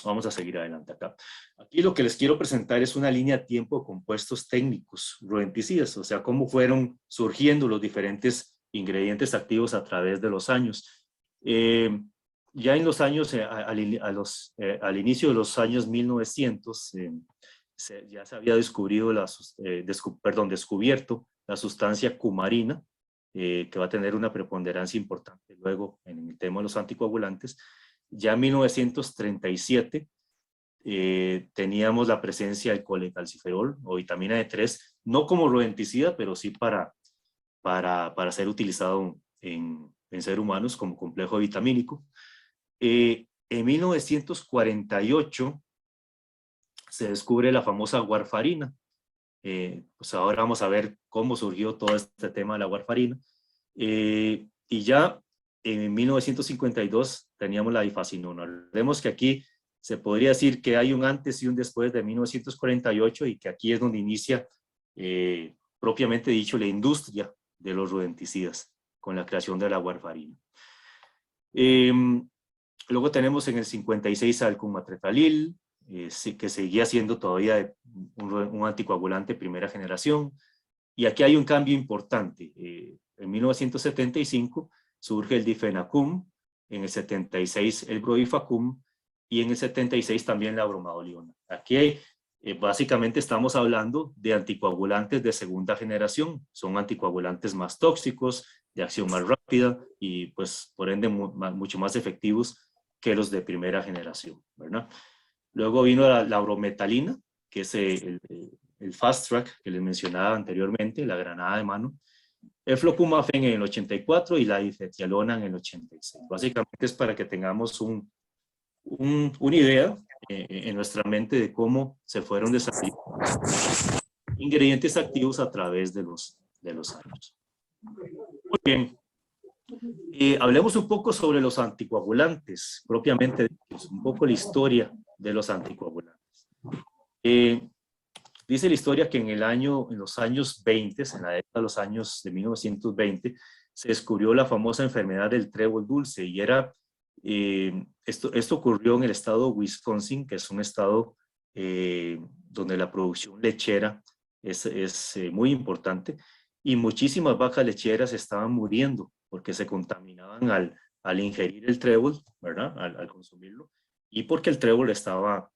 Vamos a seguir adelante acá. Aquí lo que les quiero presentar es una línea de tiempo de compuestos técnicos rodenticidas, o sea, cómo fueron surgiendo los diferentes ingredientes activos a través de los años. Ya en los años, al inicio de los años 1900, ya se había descubierto la sustancia cumarina, que va a tener una preponderancia importante luego en el tema de los anticoagulantes. Ya en 1937 teníamos la presencia del colecalciferol o vitamina D3, no como rodenticida, pero sí para ser utilizado en seres humanos como complejo vitamínico. En 1948 se descubre la famosa warfarina. Pues ahora vamos a ver cómo surgió todo este tema de la warfarina. Y ya en 1952 teníamos la ifacinona. Vemos que aquí se podría decir que hay un antes y un después de 1948, y que aquí es donde inicia propiamente dicho la industria de los rodenticidas con la creación de la warfarina. Luego tenemos en el 56 al cumatretalil, que seguía siendo todavía un anticoagulante de primera generación. Y aquí hay un cambio importante. En 1975 surge el difenacum, en el 76 el Brodifacoum, y en el 76 también la bromadoliona. Aquí básicamente estamos hablando de anticoagulantes de segunda generación. Son anticoagulantes más tóxicos, de acción más rápida, y pues por ende mucho más efectivos que los de primera generación, ¿verdad? Luego vino la brometalina, que es el Fast Track que les mencionaba anteriormente, la granada de mano. El Flocumafen en el 84 y la difetialona en el 86. Básicamente es para que tengamos una idea en nuestra mente de cómo se fueron desarrollando ingredientes activos a través de los años. Muy bien. Hablemos un poco sobre los anticoagulantes, propiamente un poco la historia de los anticoagulantes. Dice la historia que en los años 20, en la década de los años de 1920, se descubrió la famosa enfermedad del trébol dulce, y esto ocurrió en el estado de Wisconsin, que es un estado donde la producción lechera es muy importante, y muchísimas vacas lecheras estaban muriendo porque se contaminaban al ingerir el trébol, ¿verdad? Al consumirlo, y porque el trébol estaba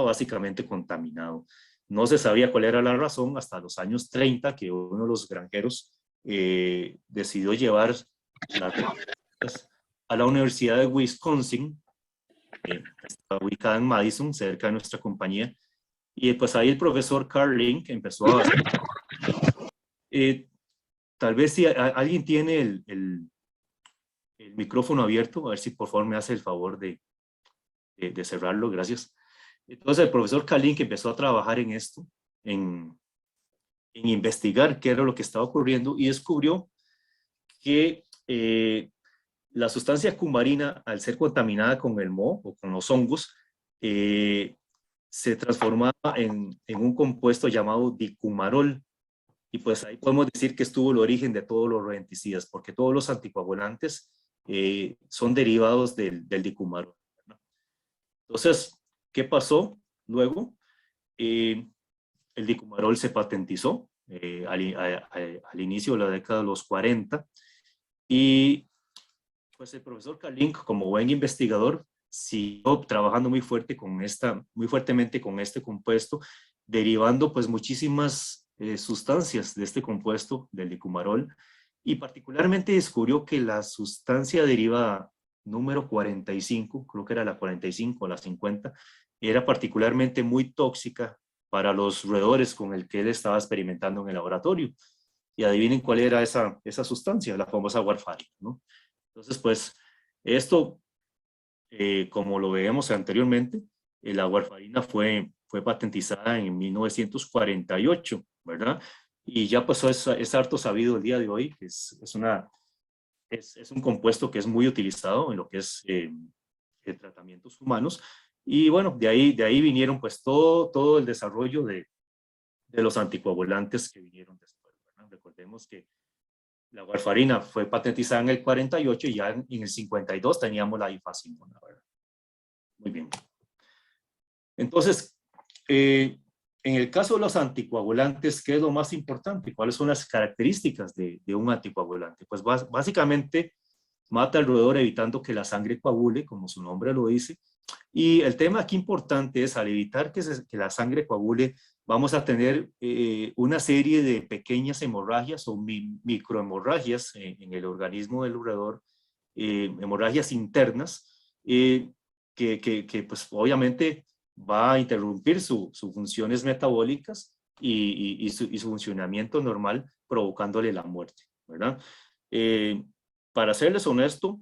básicamente contaminado. No se sabía cuál era la razón hasta los años 30, que uno de los granjeros decidió llevar a la Universidad de Wisconsin, que está ubicada en Madison, cerca de nuestra compañía, y pues ahí el profesor Carl Link empezó a hacer, tal vez si alguien tiene el micrófono abierto, a ver si por favor me hace el favor de cerrarlo, gracias. Entonces el profesor Kalin, que empezó a trabajar en esto, en investigar qué era lo que estaba ocurriendo, y descubrió que la sustancia cumarina, al ser contaminada con el moho o con los hongos, se transformaba en un compuesto llamado dicumarol. Y pues ahí podemos decir que estuvo el origen de todos los rodenticidas, porque todos los anticoagulantes son derivados del dicumarol, ¿verdad? Entonces, ¿qué pasó luego? Eh, el dicumarol se patentizó al inicio de la década de los 40, y pues el profesor Kalink, como buen investigador, siguió trabajando muy fuertemente con este compuesto, derivando pues muchísimas sustancias de este compuesto, del dicumarol, y particularmente descubrió que la sustancia derivada número 45, creo que era la 45 o la 50, era particularmente muy tóxica para los roedores con el que él estaba experimentando en el laboratorio. Y adivinen cuál era esa sustancia, la famosa warfarina, ¿no? Entonces, pues, esto, como lo veíamos anteriormente, la warfarina fue patentizada en 1948, ¿verdad? Y ya pues es harto sabido el día de hoy, que es un compuesto que es muy utilizado en lo que es tratamientos humanos. Y bueno, de ahí vinieron pues todo el desarrollo de los anticoagulantes que vinieron después, ¿verdad? Recordemos que la warfarina fue patentizada en el 48 y ya en el 52 teníamos la ifazimona, ¿verdad? Muy bien. Entonces, en el caso de los anticoagulantes, ¿qué es lo más importante? ¿Cuáles son las características de un anticoagulante? Pues básicamente mata al roedor evitando que la sangre coagule, como su nombre lo dice. Y el tema aquí importante es, al evitar que la sangre coagule, vamos a tener una serie de pequeñas hemorragias o microhemorragias en el organismo del roedor, hemorragias internas, pues obviamente va a interrumpir sus funciones metabólicas y su funcionamiento normal, provocándole la muerte, ¿verdad? Para serles honesto,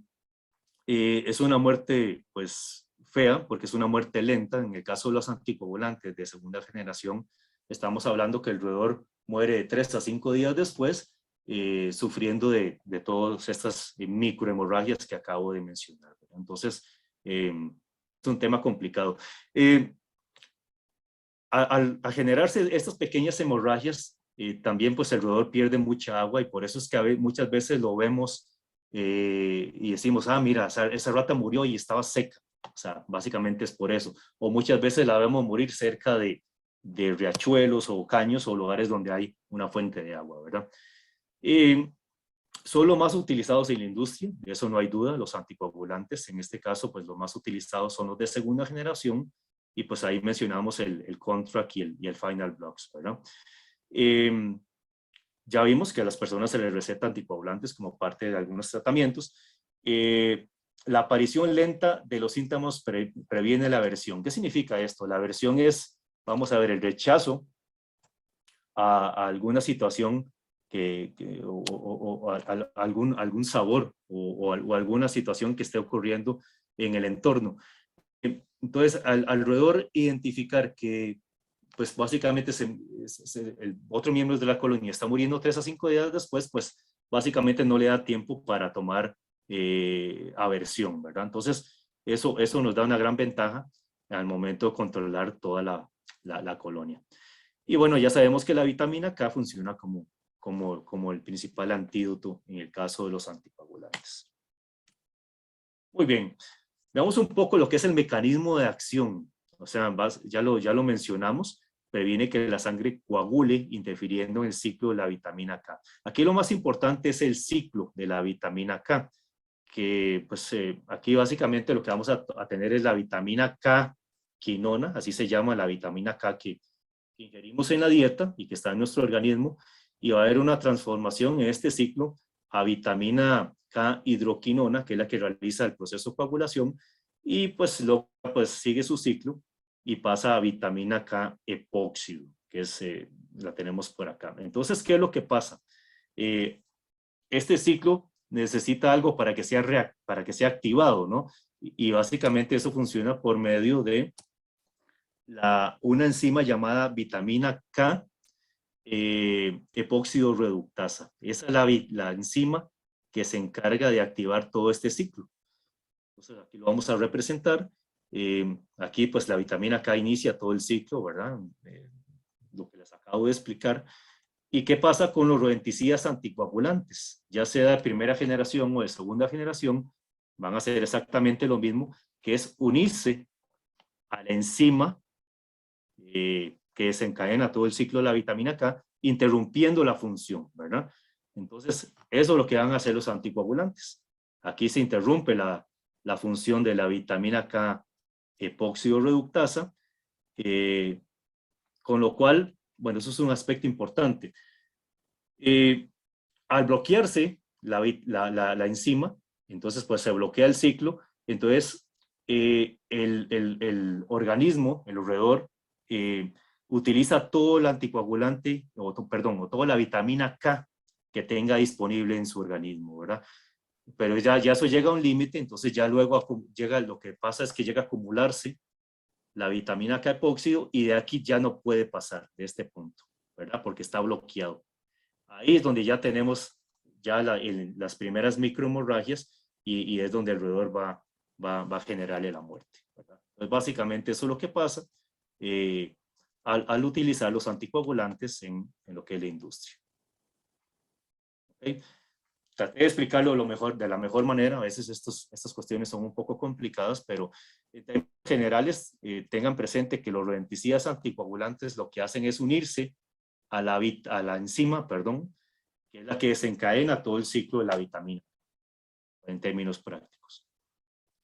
es una muerte pues fea, porque es una muerte lenta. En el caso de los anticoagulantes de segunda generación, estamos hablando que el roedor muere de 3 a 5 días después, sufriendo de todas estas microhemorragias que acabo de mencionar, ¿verdad? Entonces, es un tema complicado. A generarse estas pequeñas hemorragias, también pues el roedor pierde mucha agua, y por eso es que muchas veces lo vemos y decimos, mira, esa rata murió y estaba seca. O sea, básicamente es por eso. O muchas veces la vemos morir cerca de riachuelos o caños o lugares donde hay una fuente de agua, ¿verdad? Son los más utilizados en la industria, de eso no hay duda, los anticoagulantes. En este caso, pues los más utilizados son los de segunda generación, y pues ahí mencionamos el Contract y el Final Blocks, ¿verdad? Ya vimos que a las personas se les receta anticoagulantes como parte de algunos tratamientos. La aparición lenta de los síntomas previene la aversión. ¿Qué significa esto? La aversión es, vamos a ver, el rechazo a alguna situación o algún sabor o alguna situación que esté ocurriendo en el entorno. Entonces, al roedor identificar que pues básicamente el otro miembro de la colonia está muriendo 3 a 5 días después, pues básicamente no le da tiempo para tomar aversión, ¿verdad? Entonces, eso nos da una gran ventaja al momento de controlar toda la colonia. Y bueno, ya sabemos que la vitamina K funciona como el principal antídoto en el caso de los anticoagulantes. Muy bien, veamos un poco lo que es el mecanismo de acción. O sea, ya lo mencionamos, previene que la sangre coagule, interfiriendo en el ciclo de la vitamina K. Aquí lo más importante es el ciclo de la vitamina K, que pues aquí básicamente lo que vamos a tener es la vitamina K quinona, así se llama la vitamina K que ingerimos en la dieta y que está en nuestro organismo, y va a haber una transformación en este ciclo a vitamina K hidroquinona, que es la que realiza el proceso de coagulación, y pues luego pues sigue su ciclo y pasa a vitamina K epóxido, que es, la tenemos por acá. Entonces, ¿qué es lo que pasa? Este ciclo necesita algo para que sea activado, ¿no? Y básicamente eso funciona por medio de una enzima llamada vitamina K epóxido reductasa. Esa es la enzima que se encarga de activar todo este ciclo. Entonces aquí lo vamos a representar. Aquí pues la vitamina K inicia todo el ciclo, ¿verdad? Lo que les acabo de explicar. ¿Y qué pasa con los rodenticidas anticoagulantes? Ya sea de primera generación o de segunda generación, van a hacer exactamente lo mismo, que es unirse a la enzima que desencadena todo el ciclo de la vitamina K, interrumpiendo la función, ¿verdad? Entonces, eso es lo que van a hacer los anticoagulantes. Aquí se interrumpe la función de la vitamina K epóxido reductasa, con lo cual, bueno, eso es un aspecto importante. Al bloquearse la enzima, entonces pues se bloquea el ciclo, entonces el organismo, el roedor, utiliza todo el anticoagulante, o toda la vitamina K que tenga disponible en su organismo, ¿verdad? Pero ya eso llega a un límite, entonces ya luego lo que pasa es que llega a acumularse la vitamina K epóxido y de aquí ya no puede pasar de este punto, ¿verdad? Porque está bloqueado. Ahí es donde ya tenemos ya las primeras microhemorragias y es donde el roedor va a generarle la muerte, ¿verdad? Entonces, básicamente eso es lo que pasa al utilizar los anticoagulantes en lo que es la industria. ¿Okay? Traté de explicarlo de la mejor manera. A veces estas cuestiones son un poco complicadas, pero en términos generales tengan presente que los rodenticidas anticoagulantes lo que hacen es unirse a la enzima, perdón, que es la que desencadena todo el ciclo de la vitamina, en términos prácticos.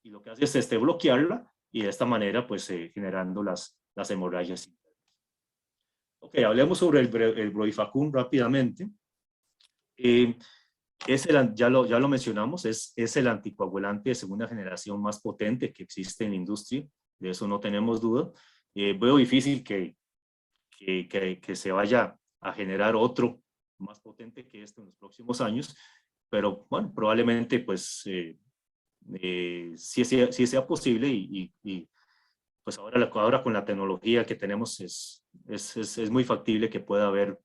Y lo que hace es bloquearla y de esta manera, pues, generando las hemorragias. Ok, hablemos sobre el Brodifacoum rápidamente. Ya lo mencionamos, es el anticoagulante de segunda generación más potente que existe en la industria, de eso no tenemos duda. Veo difícil que se vaya a generar otro más potente que esto en los próximos años, pero bueno, probablemente pues sí sea posible y pues ahora con la tecnología que tenemos es muy factible que pueda haber,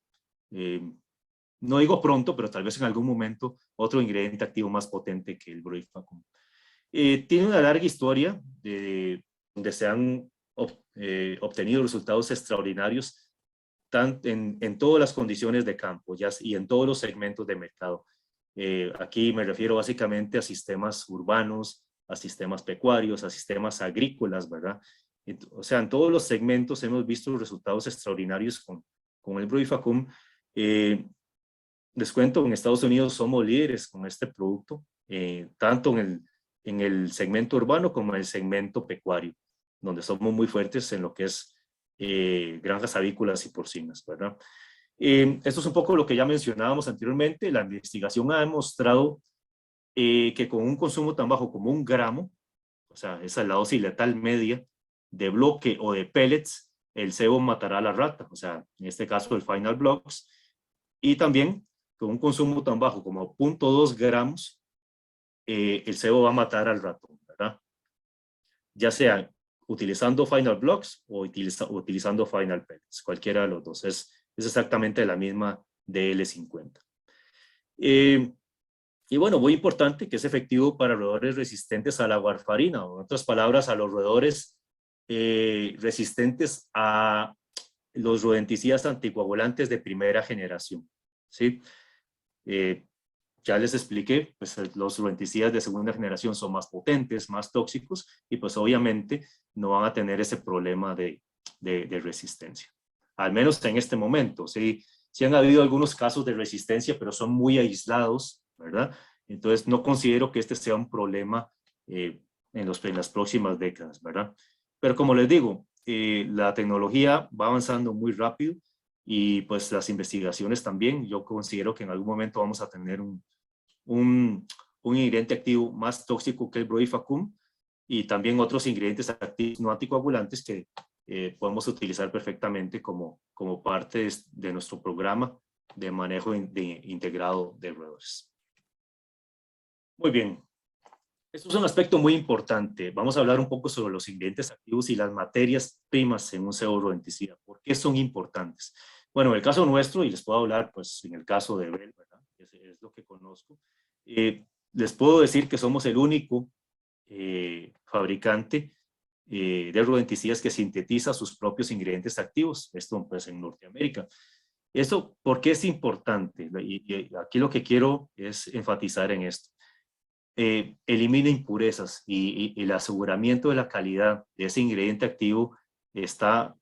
no digo pronto, pero tal vez en algún momento otro ingrediente activo más potente que el Brodifacoum. Tiene una larga historia donde se han obtenido resultados extraordinarios en todas las condiciones de campo y en todos los segmentos de mercado. Aquí me refiero básicamente a sistemas urbanos, a sistemas pecuarios, a sistemas agrícolas, ¿verdad? O sea, en todos los segmentos hemos visto resultados extraordinarios con el Brodifacoum. Les cuento, en Estados Unidos somos líderes con este producto, tanto en el segmento urbano como en el segmento pecuario, donde somos muy fuertes en lo que es granjas avícolas y porcinas, ¿verdad? Esto es un poco lo que ya mencionábamos anteriormente. La investigación ha demostrado que con un consumo tan bajo como 1 gramo, o sea, esa es la dosis letal media de bloque o de pellets, el cebo matará a la rata, o sea, en este caso el Final Blocks, y también con un consumo tan bajo como 0.2 gramos, el cebo va a matar al ratón, ¿verdad? Ya sea utilizando Final Blocks o utilizando Final Pellets, cualquiera de los dos. Es exactamente la misma DL50. Y bueno, muy importante que es efectivo para roedores resistentes a la warfarina, o en otras palabras, a los roedores resistentes a los rodenticidas anticoagulantes de primera generación, ¿sí? Ya les expliqué, pues los rodenticidas de segunda generación son más potentes, más tóxicos y pues obviamente no van a tener ese problema de resistencia. Al menos en este momento, sí han habido algunos casos de resistencia, pero son muy aislados, ¿verdad? Entonces no considero que este sea un problema en las próximas décadas, ¿verdad? Pero como les digo, la tecnología va avanzando muy rápido y pues las investigaciones también. Yo considero que en algún momento vamos a tener un ingrediente activo más tóxico que el Brodifacoum y también otros ingredientes activos no anticoagulantes que podemos utilizar perfectamente como parte de nuestro programa de manejo integrado de roedores. Muy bien. Esto es un aspecto muy importante. Vamos a hablar un poco sobre los ingredientes activos y las materias primas en un cebo rodenticida. ¿Por qué son importantes? Bueno, en el caso nuestro, y les puedo hablar, pues, en el caso de Bell, ¿verdad? Es lo que conozco. Les puedo decir que somos el único fabricante de rodenticidas que sintetiza sus propios ingredientes activos. Esto, pues, en Norteamérica. Eso, ¿por qué es importante? Y aquí lo que quiero es enfatizar en esto. Elimina impurezas y el aseguramiento de la calidad de ese ingrediente activo está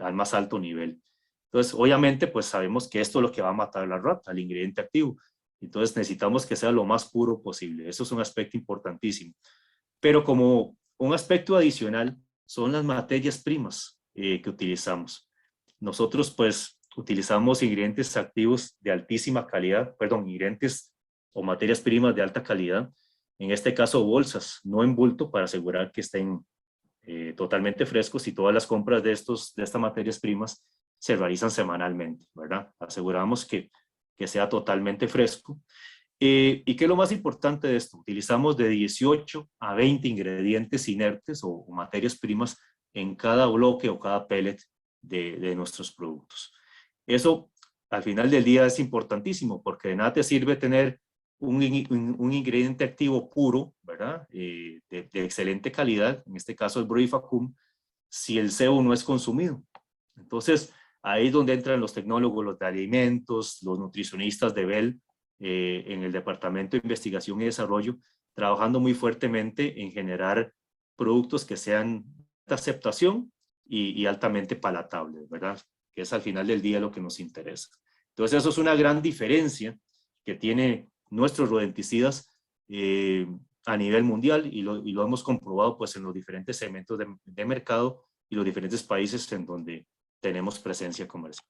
al más alto nivel. Entonces, obviamente, pues sabemos que esto es lo que va a matar a la rata, el ingrediente activo. Entonces, necesitamos que sea lo más puro posible. Eso es un aspecto importantísimo. Pero como un aspecto adicional son las materias primas que utilizamos. Nosotros, pues, utilizamos ingredientes activos de altísima calidad, perdón, ingredientes o materias primas de alta calidad, en este caso bolsas, no en bulto, para asegurar que estén totalmente frescos, y todas las compras de estas materias primas se realizan semanalmente, ¿verdad? Aseguramos que sea totalmente fresco. ¿Y qué es lo más importante de esto? Utilizamos de 18 a 20 ingredientes inertes o materias primas en cada bloque o cada pellet de nuestros productos. Eso al final del día es importantísimo, porque de nada te sirve tener un ingrediente activo puro, ¿verdad? De excelente calidad, en este caso el Brevifacum, si el cebo no es consumido. Entonces, ahí es donde entran los tecnólogos, los de alimentos, los nutricionistas de Bell, en el Departamento de Investigación y Desarrollo, trabajando muy fuertemente en generar productos que sean de aceptación y altamente palatables, ¿verdad? Que es al final del día lo que nos interesa. Entonces, eso es una gran diferencia que tiene nuestros rodenticidas a nivel mundial, y lo hemos comprobado, pues, en los diferentes segmentos de mercado y los diferentes países en donde tenemos presencia comercial.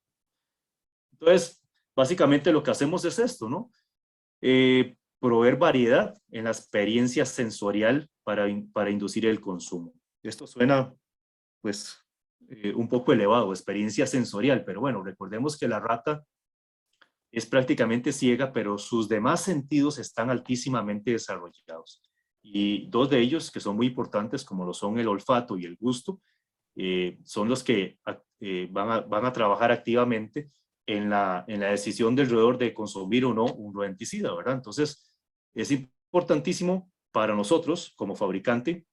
Entonces, básicamente lo que hacemos es esto, ¿no? Proveer variedad en la experiencia sensorial para inducir el consumo. Esto suena, pues, un poco elevado, experiencia sensorial, pero bueno, recordemos que la rata es prácticamente ciega, pero sus demás sentidos están altísimamente desarrollados. Y dos de ellos, que son muy importantes, como lo son el olfato y el gusto, son los que van a trabajar activamente en la decisión del roedor de consumir o no un rodenticida, ¿verdad? Entonces, es importantísimo para nosotros, como fabricante,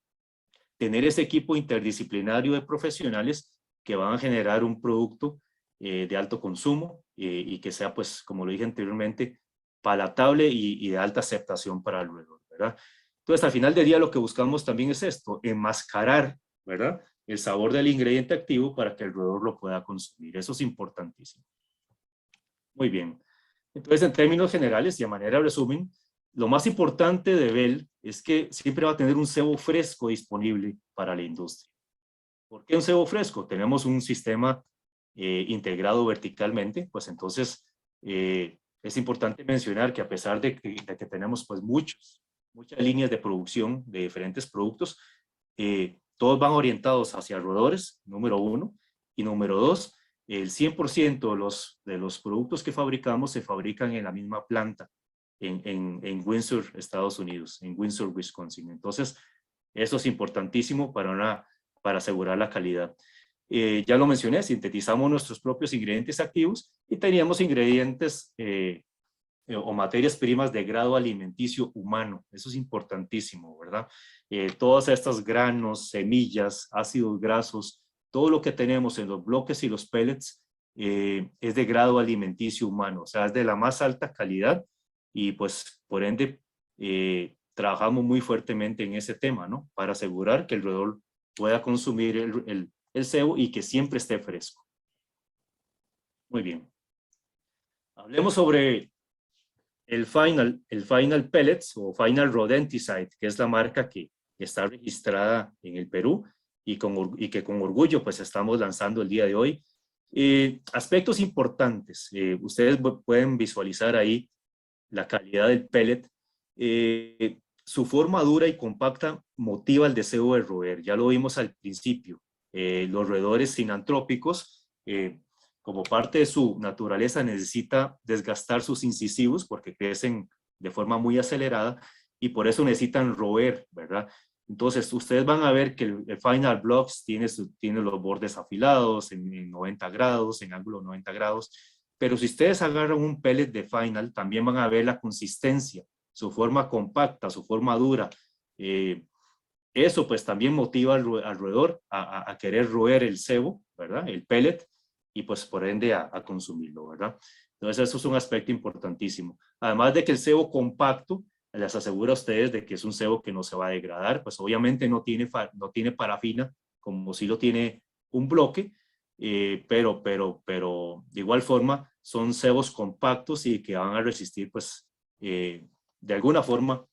tener ese equipo interdisciplinario de profesionales que van a generar un producto de alto consumo y que sea, pues, como lo dije anteriormente, palatable y de alta aceptación para el roedor, ¿verdad? Entonces, al final del día lo que buscamos también es esto, enmascarar, ¿verdad?, el sabor del ingrediente activo para que el roedor lo pueda consumir. Eso es importantísimo. Muy bien. Entonces, en términos generales y a manera de resumen, lo más importante de Bell es que siempre va a tener un cebo fresco disponible para la industria. ¿Por qué un cebo fresco? Tenemos un sistema integrado verticalmente, pues entonces es importante mencionar que a pesar de que tenemos, pues, muchas líneas de producción de diferentes productos, todos van orientados hacia roedores, número uno, y número dos, el 100% de los productos que fabricamos se fabrican en la misma planta, en Windsor, Estados Unidos, en Windsor, Wisconsin. Entonces, eso es importantísimo para asegurar la calidad. Ya lo mencioné, sintetizamos nuestros propios ingredientes activos y teníamos ingredientes o materias primas de grado alimenticio humano. Eso es importantísimo, ¿verdad? Todas estas granos, semillas, ácidos grasos, todo lo que tenemos en los bloques y los pellets es de grado alimenticio humano, o sea, es de la más alta calidad, y pues por ende trabajamos muy fuertemente en ese tema, ¿no? Para asegurar que el roedor pueda consumir el cebo y que siempre esté fresco. Muy bien. Hablemos sobre el Final Pellets o Final Rodenticide, que es la marca que está registrada en el Perú y que con orgullo, pues, estamos lanzando el día de hoy. Aspectos importantes. Ustedes pueden visualizar ahí la calidad del pellet. Su forma dura y compacta motiva el deseo de roer. Ya lo vimos al principio. Los roedores sinantrópicos, como parte de su naturaleza, necesita desgastar sus incisivos porque crecen de forma muy acelerada, y por eso necesitan roer, ¿verdad? Entonces, ustedes van a ver que el Final Blocks tiene los bordes afilados en 90 grados, en ángulo 90 grados, pero si ustedes agarran un pellet de Final, también van a ver la consistencia, su forma compacta, su forma dura. Eso pues también motiva al roedor a querer roer el cebo, ¿verdad? El pellet, y pues por ende a consumirlo, ¿verdad? Entonces eso es un aspecto importantísimo. Además de que el cebo compacto les asegura a ustedes de que es un cebo que no se va a degradar, pues obviamente no tiene parafina como si lo tiene un bloque, pero de igual forma son cebos compactos y que van a resistir pues de alguna forma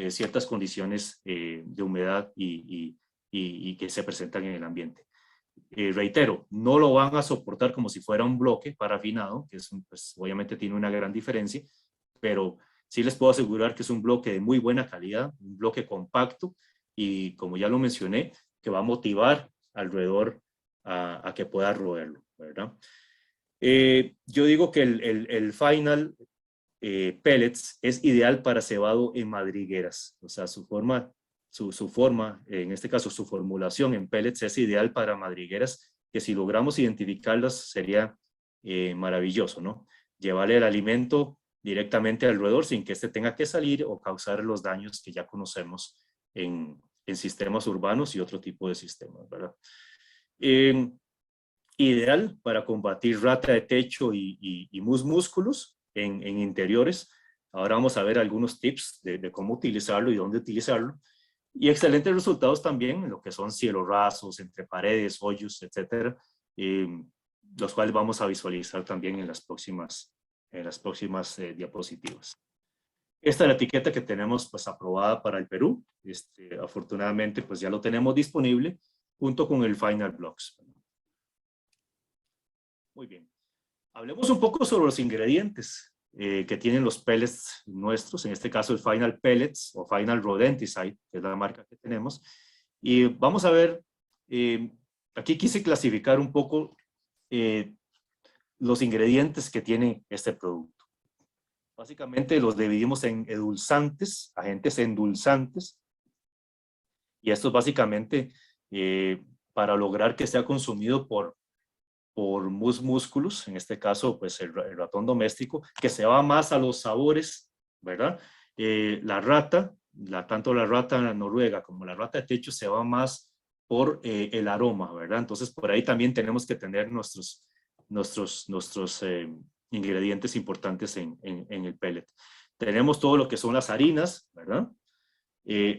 ciertas condiciones de humedad y que se presentan en el ambiente. Reitero, no lo van a soportar como si fuera un bloque parafinado, que es pues, obviamente tiene una gran diferencia, pero sí les puedo asegurar que es un bloque de muy buena calidad, un bloque compacto y como ya lo mencioné, que va a motivar al roedor a que pueda roerlo, ¿verdad? Yo digo que el Final pellets es ideal para cebado en madrigueras, o sea, su forma, en este caso su formulación en pellets es ideal para madrigueras, que si logramos identificarlas sería maravilloso, ¿no? Llevarle el alimento directamente al roedor sin que éste tenga que salir o causar los daños que ya conocemos en sistemas urbanos y otro tipo de sistemas, ¿verdad? Ideal para combatir rata de techo y músculos en interiores. Ahora vamos a ver algunos tips de cómo utilizarlo y dónde utilizarlo. Y excelentes resultados también en lo que son cielos rasos, entre paredes, hoyos, etcétera, los cuales vamos a visualizar también en las próximas diapositivas. Esta es la etiqueta que tenemos pues aprobada para el Perú. Afortunadamente pues ya lo tenemos disponible junto con el Final Blocks. Muy bien. Hablemos un poco sobre los ingredientes que tienen los pellets nuestros, en este caso el Final Pellets o Final Rodenticide, que es la marca que tenemos. Y vamos a ver, aquí quise clasificar un poco los ingredientes que tiene este producto. Básicamente los dividimos en edulzantes, agentes endulzantes, y esto es básicamente para lograr que sea consumido por músculos, en este caso pues el ratón doméstico, que se va más a los sabores, ¿verdad? La rata, tanto la rata noruega como la rata de techo se va más por el aroma, ¿verdad? Entonces por ahí también tenemos que tener nuestros ingredientes importantes en el pellet. Tenemos todo lo que son las harinas, ¿verdad?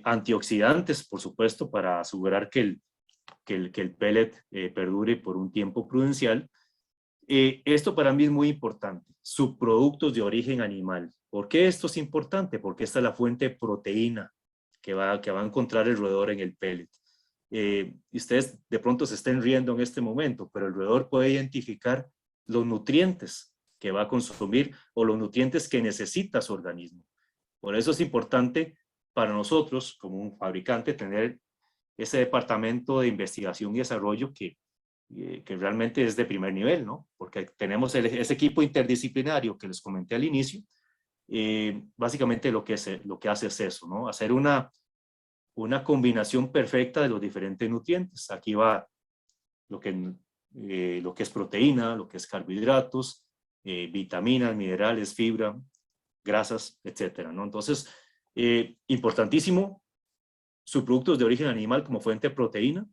Antioxidantes, por supuesto, para asegurar que el pellet perdure por un tiempo prudencial. Esto para mí es muy importante. Subproductos de origen animal. ¿Por qué esto es importante? Porque esta es la fuente de proteína que va a encontrar el roedor en el pellet. Y ustedes de pronto se estén riendo en este momento, pero el roedor puede identificar los nutrientes que va a consumir o los nutrientes que necesita su organismo. Por eso es importante para nosotros, como un fabricante, tener ese departamento de investigación y desarrollo que realmente es de primer nivel, ¿no? Porque tenemos ese equipo interdisciplinario que les comenté al inicio. Básicamente lo que hace es eso, ¿no? Hacer una combinación perfecta de los diferentes nutrientes. Aquí va lo que es proteína, lo que es carbohidratos, vitaminas, minerales, fibra, grasas, etcétera, ¿no? Entonces, importantísimo, subproductos de origen animal como fuente de proteína.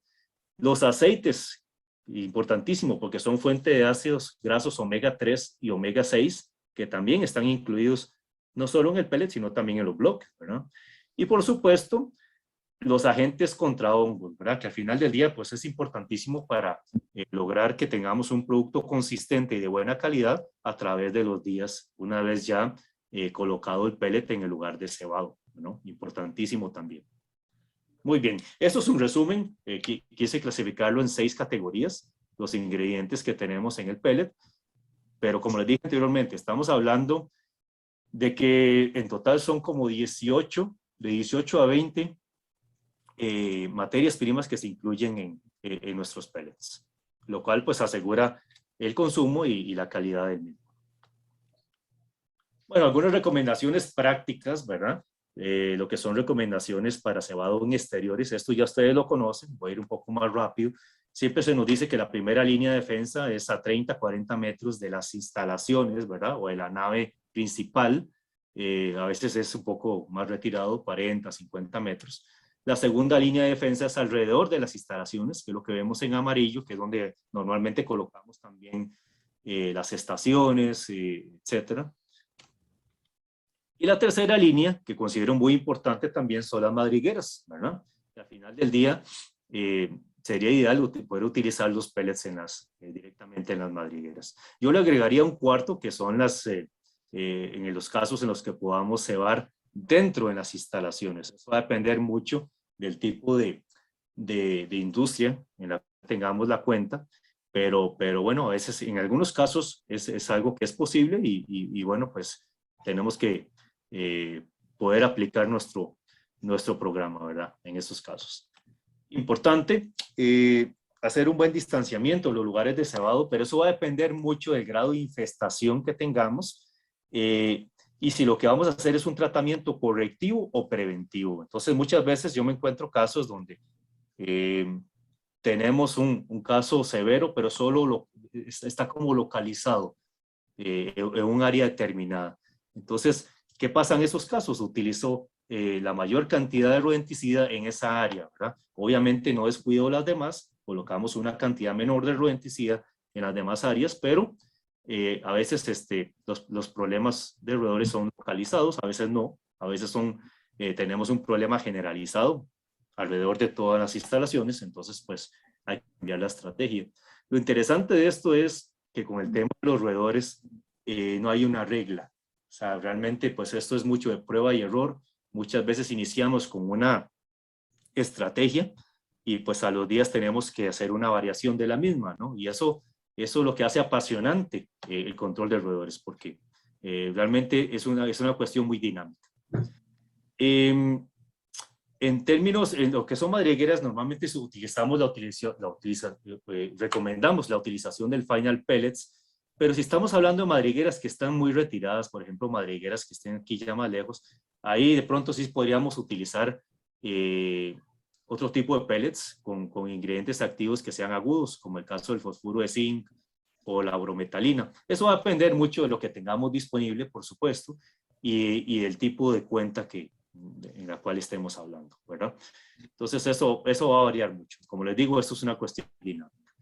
Los aceites, importantísimo, porque son fuente de ácidos grasos omega 3 y omega 6, que también están incluidos no solo en el pellet, sino también en los bloques, ¿verdad? Y por supuesto, los agentes contra hongos, ¿verdad? Que al final del día, pues es importantísimo para lograr que tengamos un producto consistente y de buena calidad a través de los días, una vez ya colocado el pellet en el lugar de cebado, ¿no? Importantísimo también. Muy bien, eso es un resumen. Quise clasificarlo en 6 categorías, los ingredientes que tenemos en el pellet, pero como les dije anteriormente, estamos hablando de que en total son como de 18 a 20 materias primas que se incluyen en nuestros pellets, lo cual pues asegura el consumo y la calidad del mismo. Bueno, algunas recomendaciones prácticas, ¿verdad? lo que son recomendaciones para cebado en exteriores. Esto ya ustedes lo conocen, voy a ir un poco más rápido. Siempre se nos dice que la primera línea de defensa es a 30, 40 metros de las instalaciones, ¿verdad? O de la nave principal. A veces es un poco más retirado, 40, 50 metros. La segunda línea de defensa es alrededor de las instalaciones, que es lo que vemos en amarillo, que es donde normalmente colocamos también las estaciones, etcétera. Y la tercera línea, que considero muy importante también, son las madrigueras, ¿verdad? Y al final del día, sería ideal poder utilizar los pellets directamente en las madrigueras. Yo le agregaría un cuarto, que son en los casos en los que podamos cebar dentro de las instalaciones. Eso va a depender mucho del tipo de industria en la que tengamos la cuenta, pero bueno, a veces, en algunos casos es algo que es posible y bueno, pues tenemos que poder aplicar nuestro programa, ¿verdad? En esos casos. Importante hacer un buen distanciamiento en los lugares de cebado, pero eso va a depender mucho del grado de infestación que tengamos y si lo que vamos a hacer es un tratamiento correctivo o preventivo. Entonces, muchas veces yo me encuentro casos donde tenemos un caso severo, pero solo está como localizado en un área determinada. Entonces, ¿qué pasa en esos casos? Utilizo la mayor cantidad de rodenticida en esa área, ¿verdad? Obviamente no descuido las demás, colocamos una cantidad menor de rodenticida en las demás áreas, pero a veces los problemas de roedores son localizados, a veces no, a veces tenemos un problema generalizado alrededor de todas las instalaciones, entonces pues hay que cambiar la estrategia. Lo interesante de esto es que con el tema de los roedores no hay una regla. O sea, realmente pues esto es mucho de prueba y error. Muchas veces iniciamos con una estrategia y pues a los días tenemos que hacer una variación de la misma, ¿no? Y eso es lo que hace apasionante el control de roedores, porque realmente es una cuestión muy dinámica. En términos, en lo que son madrigueras, normalmente utilizamos recomendamos la utilización del final pellets, pero si estamos hablando de madrigueras que están muy retiradas, por ejemplo, madrigueras que estén aquí ya más lejos, ahí de pronto sí podríamos utilizar otro tipo de pellets con ingredientes activos que sean agudos, como el caso del fosfuro de zinc o la brometalina. Eso va a depender mucho de lo que tengamos disponible, por supuesto, y del tipo de cuenta en la cual estemos hablando, ¿verdad? Entonces eso va a variar mucho. Como les digo, esto es una cuestión dinámica.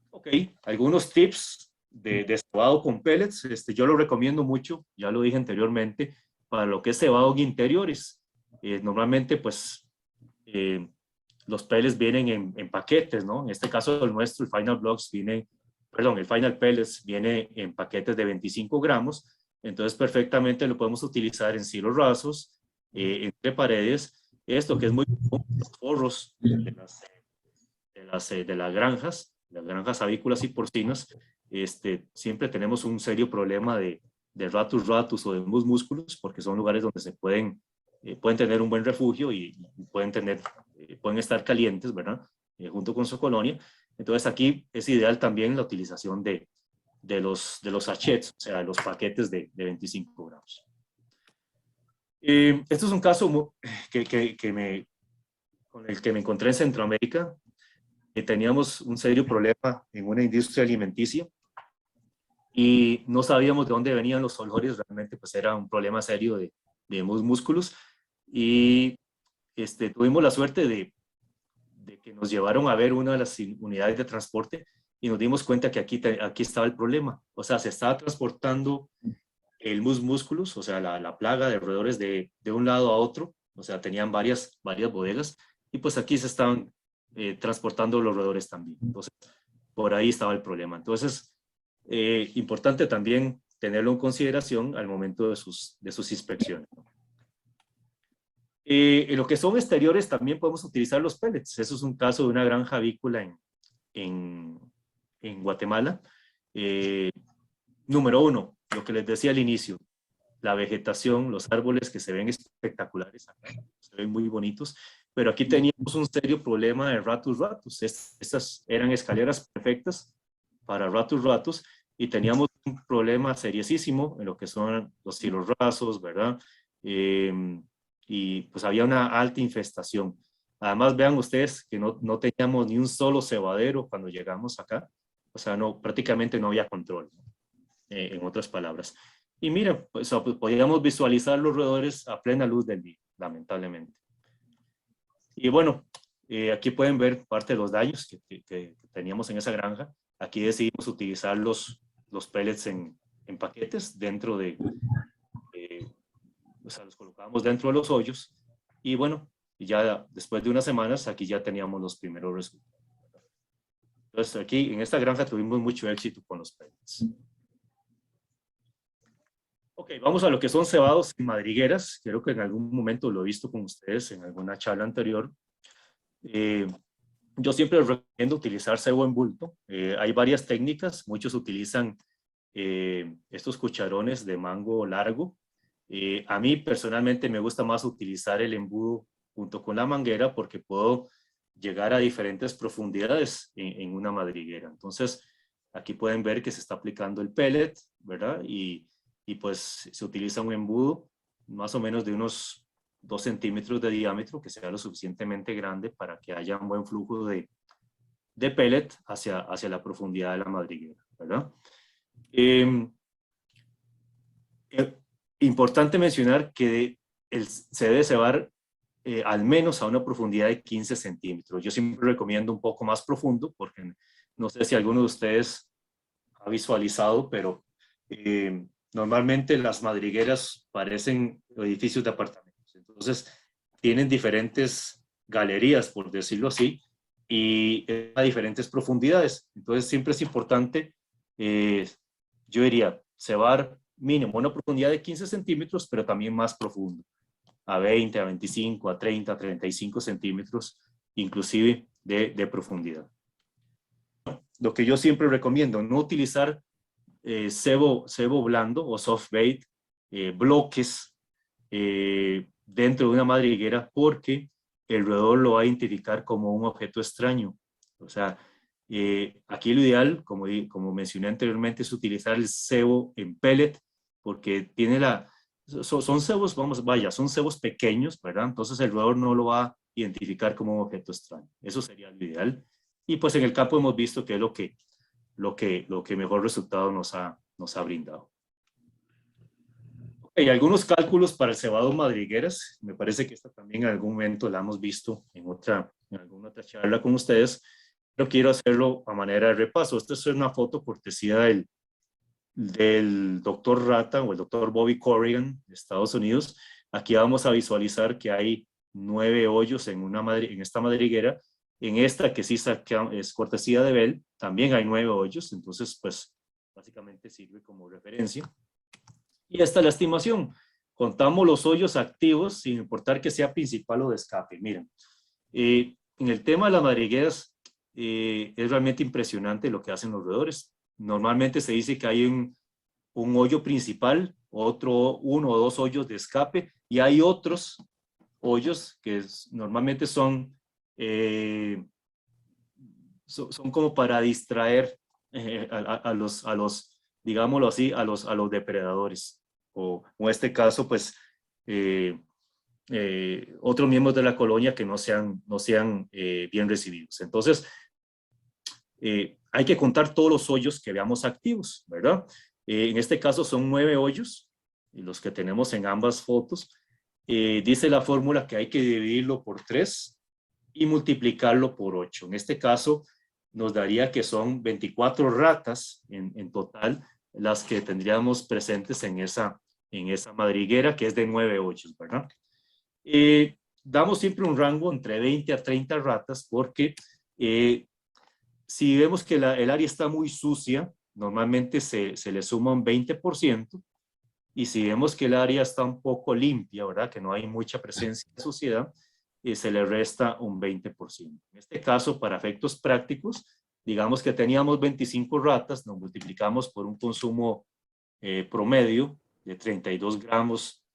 Ok, algunos tips de cebado con pellets. Yo lo recomiendo mucho, ya lo dije anteriormente, para lo que es cebado en interiores. Normalmente, pues, los pellets vienen en paquetes, ¿no? En este caso, el nuestro, el el Final Pellets viene en paquetes de 25 gramos, entonces perfectamente lo podemos utilizar en silos rasos, entre paredes. Esto que es muy común, los forros de las granjas avícolas y porcinas, siempre tenemos un serio problema de ratus ratus o de mus músculos, porque son lugares donde pueden tener un buen refugio y pueden estar calientes, ¿verdad? Junto con su colonia. Entonces aquí es ideal también la utilización de los sachets, o sea, los paquetes de 25 gramos. Esto es un caso con el que me encontré en Centroamérica. Teníamos un serio problema en una industria alimenticia y no sabíamos de dónde venían los olores, realmente pues era un problema serio de músculos y tuvimos la suerte de que nos llevaron a ver una de las unidades de transporte y nos dimos cuenta que aquí estaba el problema. O sea, se estaba transportando el músculos, o sea, la plaga de roedores de un lado a otro. O sea, tenían varias bodegas y pues aquí se estaban transportando los roedores también. Entonces, por ahí estaba el problema. Entonces, importante también tenerlo en consideración al momento de sus inspecciones, ¿no? En lo que son exteriores también podemos utilizar los pellets. Eso es un caso de una granja avícola en Guatemala. Número uno, lo que les decía al inicio, la vegetación, los árboles que se ven espectaculares acá, se ven muy bonitos, pero aquí teníamos un serio problema de ratus ratus. Estas eran escaleras perfectas para ratus ratus y teníamos un problema seriosísimo en lo que son los hilos rasos, ¿verdad? y pues había una alta infestación. Además, vean ustedes que no teníamos ni un solo cebadero cuando llegamos acá, o sea, prácticamente no había control, ¿no? En otras palabras. Y miren, pues, podíamos visualizar los roedores a plena luz del día, lamentablemente. Y bueno, aquí pueden ver parte de los daños que teníamos en esa granja. Aquí decidimos utilizar los pellets en paquetes dentro o sea, los colocábamos dentro de los hoyos. Y bueno, ya después de unas semanas, aquí ya teníamos los primeros resultados. Entonces, aquí en esta granja tuvimos mucho éxito con los pellets. Ok, vamos a lo que son cebados y madrigueras. Creo que en algún momento lo he visto con ustedes en alguna charla anterior. Yo siempre les recomiendo utilizar cebo en bulto. Hay varias técnicas. Muchos utilizan estos cucharones de mango largo. A mí personalmente me gusta más utilizar el embudo junto con la manguera porque puedo llegar a diferentes profundidades en una madriguera. Entonces, aquí pueden ver que se está aplicando el pellet, ¿verdad? Y pues se utiliza un embudo más o menos de unos 2 centímetros de diámetro, que sea lo suficientemente grande para que haya un buen flujo de pellet hacia la profundidad de la madriguera, ¿verdad? Importante mencionar que se debe cebar al menos a una profundidad de 15 centímetros. Yo siempre recomiendo un poco más profundo, porque no sé si alguno de ustedes ha visualizado, pero normalmente las madrigueras parecen edificios de apartamentos. Entonces, tienen diferentes galerías, por decirlo así, y a diferentes profundidades. Entonces, siempre es importante, yo diría, cebar mínimo una profundidad de 15 centímetros, pero también más profundo, a 20, a 25, a 30, a 35 centímetros, inclusive de profundidad. Lo que yo siempre recomiendo, no utilizar cebo blando o soft bait, bloques dentro de una madriguera, porque el roedor lo va a identificar como un objeto extraño. O sea, aquí lo ideal, como mencioné anteriormente, es utilizar el cebo en pellet, porque tiene son cebos, son cebos pequeños, ¿verdad? Entonces el roedor no lo va a identificar como un objeto extraño. Eso sería lo ideal. Y pues en el campo hemos visto que es lo que mejor resultado nos ha brindado. Hay algunos cálculos para el cebado madrigueras. Me parece que esta también en algún momento la hemos visto en alguna otra charla con ustedes, pero quiero hacerlo a manera de repaso. Esta es una foto cortesía del doctor Rata o el doctor Bobby Corrigan de Estados Unidos. Aquí vamos a visualizar que hay 9 hoyos en esta madriguera. En esta que sí es cortesía de Bell, también hay 9 hoyos, entonces pues básicamente sirve como referencia. Y esta es la estimación. Contamos los hoyos activos sin importar que sea principal o de escape. Miren, en el tema de las madrigueras es realmente impresionante lo que hacen los roedores. Normalmente se dice que hay un hoyo principal, uno o dos hoyos de escape, y hay otros hoyos que normalmente son como para distraer digámoslo así, a los depredadores. O en este caso, pues, otros miembros de la colonia que no sean bien recibidos. Entonces, hay que contar todos los hoyos que veamos activos, ¿verdad? En este caso son 9 hoyos, los que tenemos en ambas fotos. Dice la fórmula que hay que dividirlo por 3 y multiplicarlo por 8. En este caso, nos daría que son 24 ratas en total las que tendríamos presentes en esa madriguera, que es de 9 hoyos, ¿verdad? Damos siempre un rango entre 20 a 30 ratas porque si vemos que el área está muy sucia, normalmente se le suma un 20%, y si vemos que el área está un poco limpia, ¿verdad? Que no hay mucha presencia de suciedad, se le resta un 20%. En este caso, para efectos prácticos, digamos que teníamos 25 ratas, nos multiplicamos por un consumo promedio de 32 gramos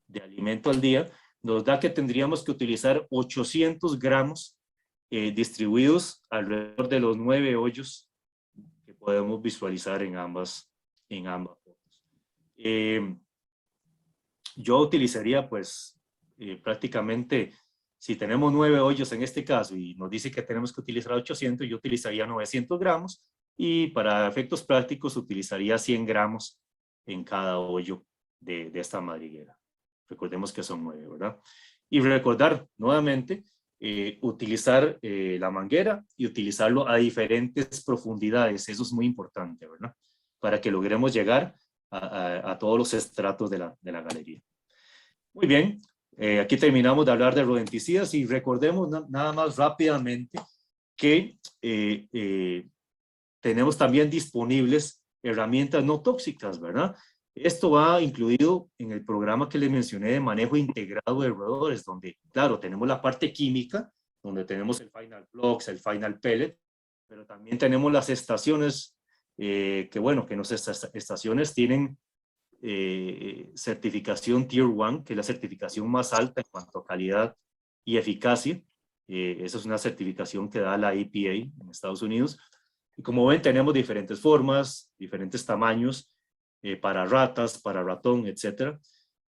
de alimento al día, nos da que tendríamos que utilizar 800 gramos distribuidos alrededor de los 9 hoyos que podemos visualizar en ambas fotos. yo utilizaría pues prácticamente, si tenemos 9 hoyos en este caso y nos dice que tenemos que utilizar 800, yo utilizaría 900 gramos y para efectos prácticos utilizaría 100 gramos en cada hoyo de esta madriguera. Recordemos que son 9, ¿verdad? Y recordar nuevamente utilizar la manguera y utilizarlo a diferentes profundidades. Eso es muy importante, ¿verdad? Para que logremos llegar a todos los estratos de la galería. Muy bien, aquí terminamos de hablar de rodenticidas y recordemos nada más rápidamente que tenemos también disponibles herramientas no tóxicas, ¿verdad? Esto va incluido en el programa que les mencioné de manejo integrado de roedores, donde, claro, tenemos la parte química, donde tenemos el Final Blocks, el Final Pellet, pero también tenemos las estaciones, que bueno, que nuestras estaciones tienen certificación Tier 1, que es la certificación más alta en cuanto a calidad y eficacia. Esa es una certificación que da la EPA en Estados Unidos. Y como ven, tenemos diferentes formas, diferentes tamaños, para ratas, para ratón, etc.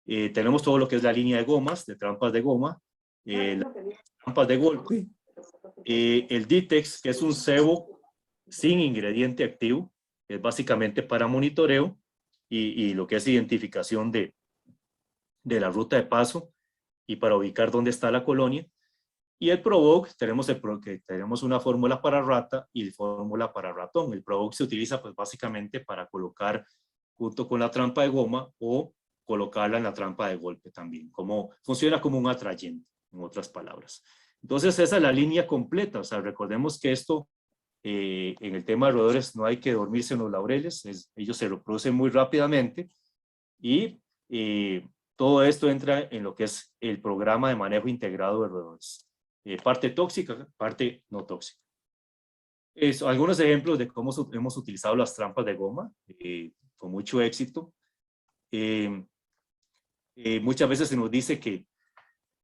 Tenemos todo lo que es la línea de gomas, de trampas de goma, las trampas de golpe, el Ditex, que es un cebo sin ingrediente activo, que es básicamente para monitoreo y lo que es identificación de la ruta de paso y para ubicar dónde está la colonia. Y el Provoke, tenemos una fórmula para rata y fórmula para ratón. El Provoke se utiliza pues básicamente para colocar junto con la trampa de goma o colocarla en la trampa de golpe también. Funciona como un atrayente, en otras palabras. Entonces esa es la línea completa. O sea, recordemos que esto, en el tema de roedores, no hay que dormirse en los laureles. Ellos se reproducen muy rápidamente y todo esto entra en lo que es el programa de manejo integrado de roedores. Parte tóxica, parte no tóxica. Algunos ejemplos de cómo hemos utilizado las trampas de goma con mucho éxito. Muchas veces se nos dice que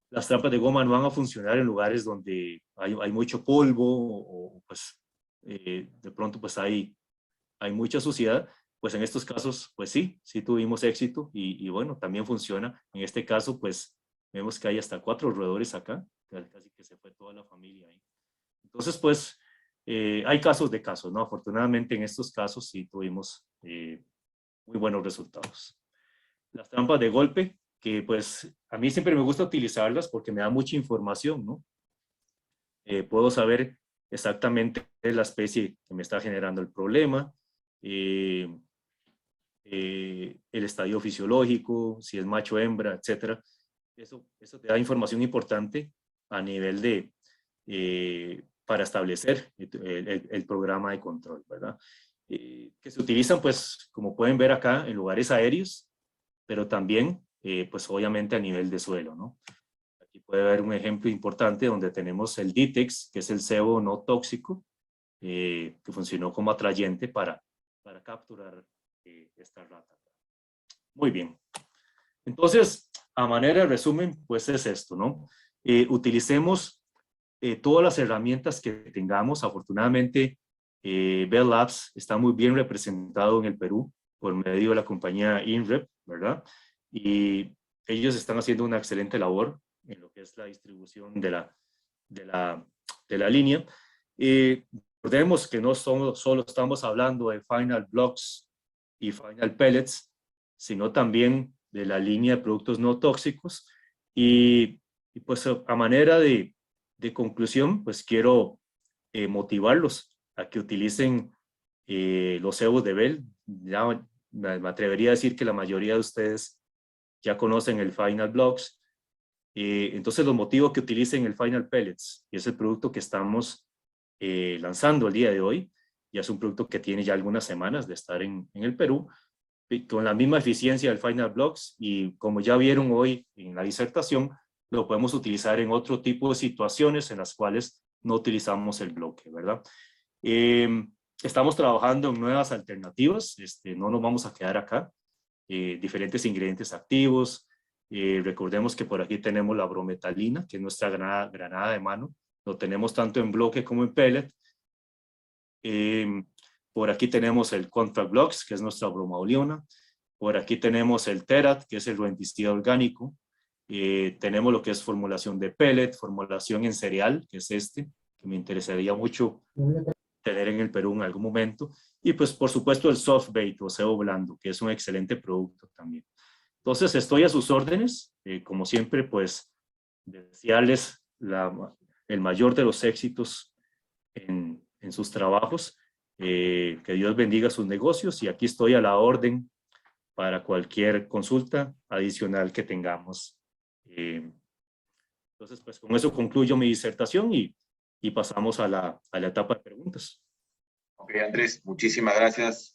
las trampas de goma no van a funcionar en lugares donde hay mucho polvo o pues de pronto pues hay mucha suciedad. Pues en estos casos pues sí tuvimos éxito y bueno, también funciona. En este caso pues vemos que hay hasta 4 roedores acá, casi que se fue toda la familia ahí. Entonces pues hay casos de casos, ¿no? Afortunadamente en estos casos sí tuvimos muy buenos resultados. Las trampas de golpe, que pues a mí siempre me gusta utilizarlas porque me da mucha información, ¿no? Puedo saber exactamente la especie que me está generando el problema, el estadio fisiológico, si es macho o hembra, etcétera. Eso te da información importante a nivel de, para establecer el programa de control, ¿verdad? Que se utilizan, pues, como pueden ver acá, en lugares aéreos, pero también, pues, obviamente a nivel de suelo, ¿no? Aquí puede haber un ejemplo importante donde tenemos el Ditex, que es el cebo no tóxico, que funcionó como atrayente para capturar esta rata. Muy bien. Entonces, a manera de resumen, pues es esto, ¿no? Utilicemos todas las herramientas que tengamos. Afortunadamente, Bell Labs está muy bien representado en el Perú por medio de la compañía INREP, ¿verdad? Y ellos están haciendo una excelente labor en lo que es la distribución de la línea. Recordemos que no solo estamos hablando de Final Blocks y Final Pellets, sino también de la línea de productos no tóxicos. Y pues a manera de conclusión, pues quiero motivarlos a que utilicen los cebos de Bell. Ya me atrevería a decir que la mayoría de ustedes ya conocen el Final Blocks. Entonces los motivo que utilicen el Final Pellets, y es el producto que estamos lanzando el día de hoy. Ya es un producto que tiene ya algunas semanas de estar en el Perú, con la misma eficiencia del Final Blocks, y como ya vieron hoy en la disertación, lo podemos utilizar en otro tipo de situaciones en las cuales no utilizamos el bloque, ¿verdad? Estamos trabajando en nuevas alternativas, no nos vamos a quedar acá, diferentes ingredientes activos. Recordemos que por aquí tenemos la brometalina, que es nuestra granada de mano, lo tenemos tanto en bloque como en pellet. Por aquí tenemos el Contract Blocks, que es nuestra bromaoliona. Por aquí tenemos el TERAT, que es el rodenticida orgánico. Tenemos lo que es formulación de pellet, formulación en cereal, que es este, que me interesaría mucho tener en el Perú en algún momento. Y pues por supuesto el soft bait o cebo blando, que es un excelente producto también. Entonces estoy a sus órdenes, como siempre pues desearles el mayor de los éxitos en sus trabajos, que Dios bendiga sus negocios y aquí estoy a la orden para cualquier consulta adicional que tengamos. Entonces pues con eso concluyo mi disertación y pasamos a la etapa de preguntas. Ok, Andrés, muchísimas gracias.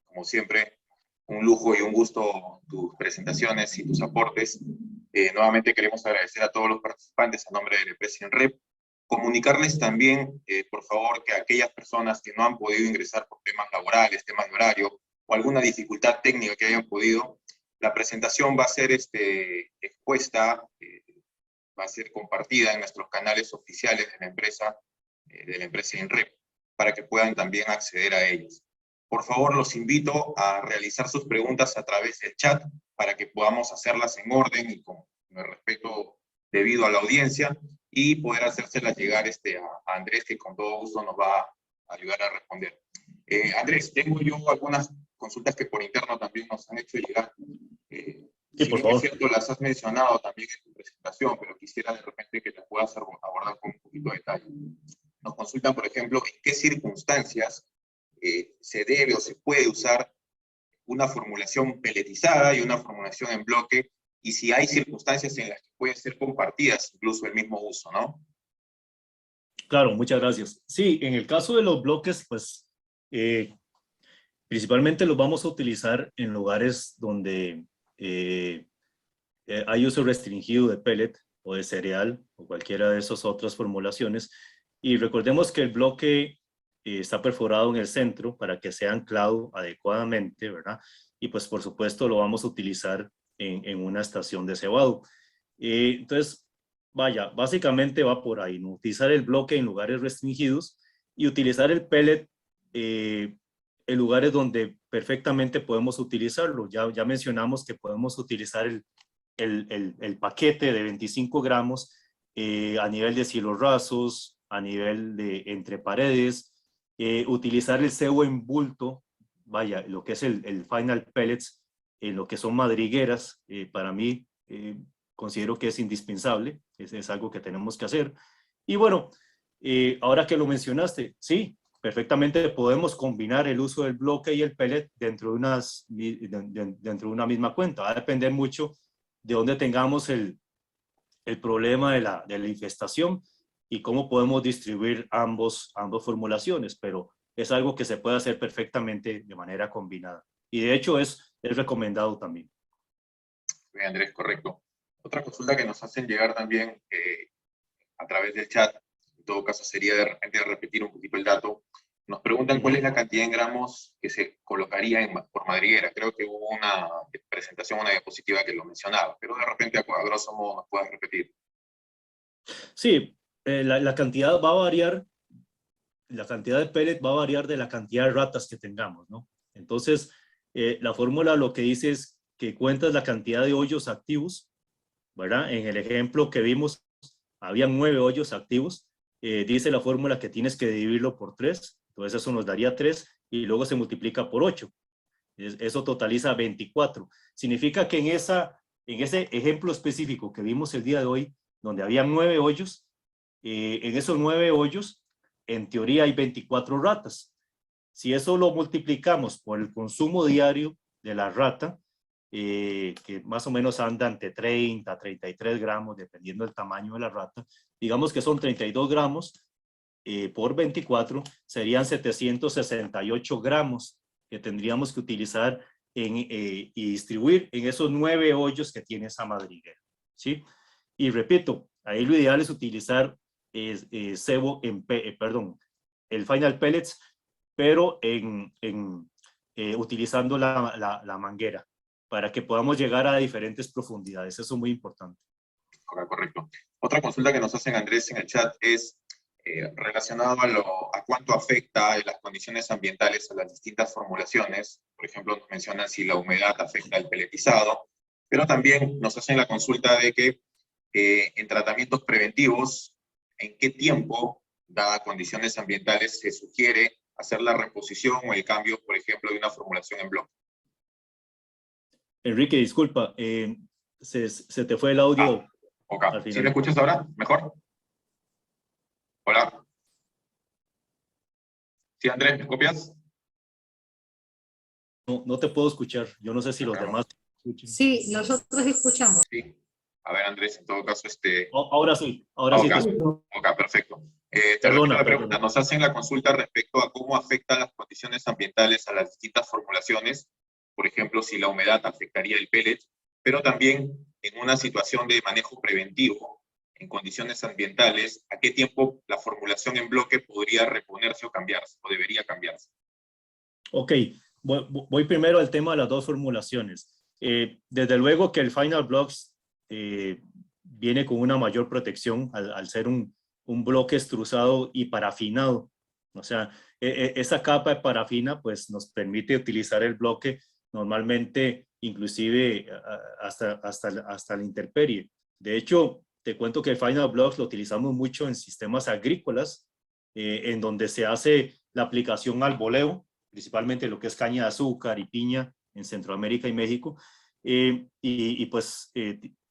Como siempre, un lujo y un gusto tus presentaciones y tus aportes. Nuevamente queremos agradecer a todos los participantes a nombre de la empresa INREP. Comunicarles también, por favor, que aquellas personas que no han podido ingresar por temas laborales, temas de horario o alguna dificultad técnica que hayan podido, la presentación va a ser expuesta, va a ser compartida en nuestros canales oficiales de la empresa INREP, para que puedan también acceder a ellas. Por favor, los invito a realizar sus preguntas a través del chat para que podamos hacerlas en orden y con el respeto debido a la audiencia y poder hacérselas llegar a Andrés, que con todo gusto nos va a ayudar a responder. Andrés, tengo yo algunas consultas que por interno también nos han hecho llegar. Sí, Si por bien favor. es cierto, las has mencionado también en tu presentación, pero quisiera de repente que las puedas abordar con un poquito de detalle. Nos consultan, por ejemplo, en qué circunstancias se debe o se puede usar una formulación peletizada y una formulación en bloque, y si hay circunstancias en las que pueden ser compartidas incluso el mismo uso, ¿no? Claro, muchas gracias. Sí, en el caso de los bloques, pues principalmente los vamos a utilizar en lugares donde hay uso restringido de pellet o de cereal o cualquiera de esas otras formulaciones. Y recordemos que el bloque está perforado en el centro para que sea anclado adecuadamente, ¿verdad? Y pues por supuesto lo vamos a utilizar en una estación de cebado. Entonces, vaya, básicamente va por ahí, ¿no? Utilizar el bloque en lugares restringidos y utilizar el pellet en lugares donde perfectamente podemos utilizarlo. Ya mencionamos que podemos utilizar el paquete de 25 gramos a nivel de cielos rasos, a nivel de entre paredes, utilizar el cebo en bulto, vaya, lo que es el final pellets, lo que son madrigueras, para mí considero que es indispensable, es algo que tenemos que hacer. Y bueno, ahora que lo mencionaste, sí, perfectamente podemos combinar el uso del bloque y el pellet dentro de una misma cuenta. Va a depender mucho de dónde tengamos el problema de la infestación y cómo podemos distribuir ambas formulaciones, pero es algo que se puede hacer perfectamente de manera combinada. Y de hecho es recomendado también. Bien, Andrés, correcto. Otra consulta que nos hacen llegar también a través del chat, en todo caso sería de repente repetir un poquito el dato. Nos preguntan cuál es la cantidad en gramos que se colocaría por madriguera. Creo que hubo una presentación, una diapositiva que lo mencionaba, pero de repente a grosso modo nos pueden repetir. Sí, la cantidad va a variar, la cantidad de pellet va a variar de la cantidad de ratas que tengamos, ¿no? Entonces, la fórmula lo que dice es que cuentas la cantidad de hoyos activos, ¿verdad? En el ejemplo que vimos, había 9 hoyos activos. Dice la fórmula que tienes que dividirlo por 3, entonces eso nos daría 3 y luego se multiplica por 8. Eso totaliza 24. Significa que en ese ejemplo específico que vimos el día de hoy, donde había 9 hoyos, en esos 9 hoyos, en teoría hay 24 ratas. Si eso lo multiplicamos por el consumo diario de la rata, que más o menos anda entre 30 a 33 gramos, dependiendo del tamaño de la rata, digamos que son 32 gramos por 24, serían 768 gramos que tendríamos que utilizar y distribuir en esos 9 hoyos que tiene esa madriguera, ¿sí? Y repito, ahí lo ideal es utilizar cebo perdón, el final pellets, pero utilizando la manguera para que podamos llegar a diferentes profundidades. Eso es muy importante. Correcto. Otra consulta que nos hacen, Andrés, en el chat es relacionado a cuánto afecta las condiciones ambientales a las distintas formulaciones. Por ejemplo, nos mencionan si la humedad afecta el peletizado, pero también nos hacen la consulta de que en tratamientos preventivos, ¿en qué tiempo, dadas condiciones ambientales, se sugiere hacer la reposición o el cambio, por ejemplo, de una formulación en bloque? Enrique, disculpa, se te fue el audio Ok. al ¿Sí final. me escuchas ahora? ¿Mejor? Hola. ¿Sí, Andrés, me copias? No, no te puedo escuchar. Yo no sé si los demás escuchan. Sí, nosotros escuchamos. Sí. A ver, Andrés, en todo caso, Ahora sí te escucho. Ok, perfecto. Te repito Perdona, la pregunta. perdona. Nos hacen la consulta respecto a cómo afectan las condiciones ambientales a las distintas formulaciones, por ejemplo, si la humedad afectaría el pellet, pero también en una situación de manejo preventivo, en condiciones ambientales, ¿a qué tiempo la formulación en bloque podría reponerse o cambiarse, o debería cambiarse? Ok, voy primero al tema de las dos formulaciones. Desde luego que el Final Blocks viene con una mayor protección al ser un bloque extrusado y parafinado. O sea, esa capa de parafina pues nos permite utilizar el bloque normalmente inclusive hasta la intemperie. De hecho, te cuento que el Final Blocks lo utilizamos mucho en sistemas agrícolas, en donde se hace la aplicación al boleo, principalmente lo que es caña de azúcar y piña en Centroamérica y México, pues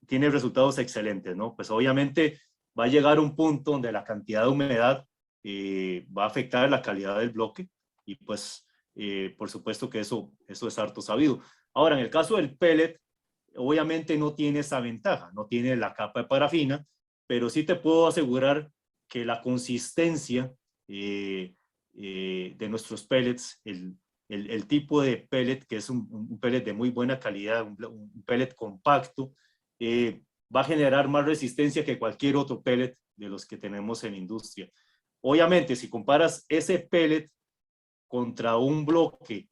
tiene resultados excelentes, ¿no? Pues obviamente va a llegar un punto donde la cantidad de humedad va a afectar la calidad del bloque y pues por supuesto que eso es harto sabido. Ahora, en el caso del pellet, obviamente no tiene esa ventaja, no tiene la capa de parafina, pero sí te puedo asegurar que la consistencia de nuestros pellets, el tipo de pellet, que es un pellet de muy buena calidad, un pellet compacto, va a generar más resistencia que cualquier otro pellet de los que tenemos en la industria. Obviamente, si comparas ese pellet contra un bloque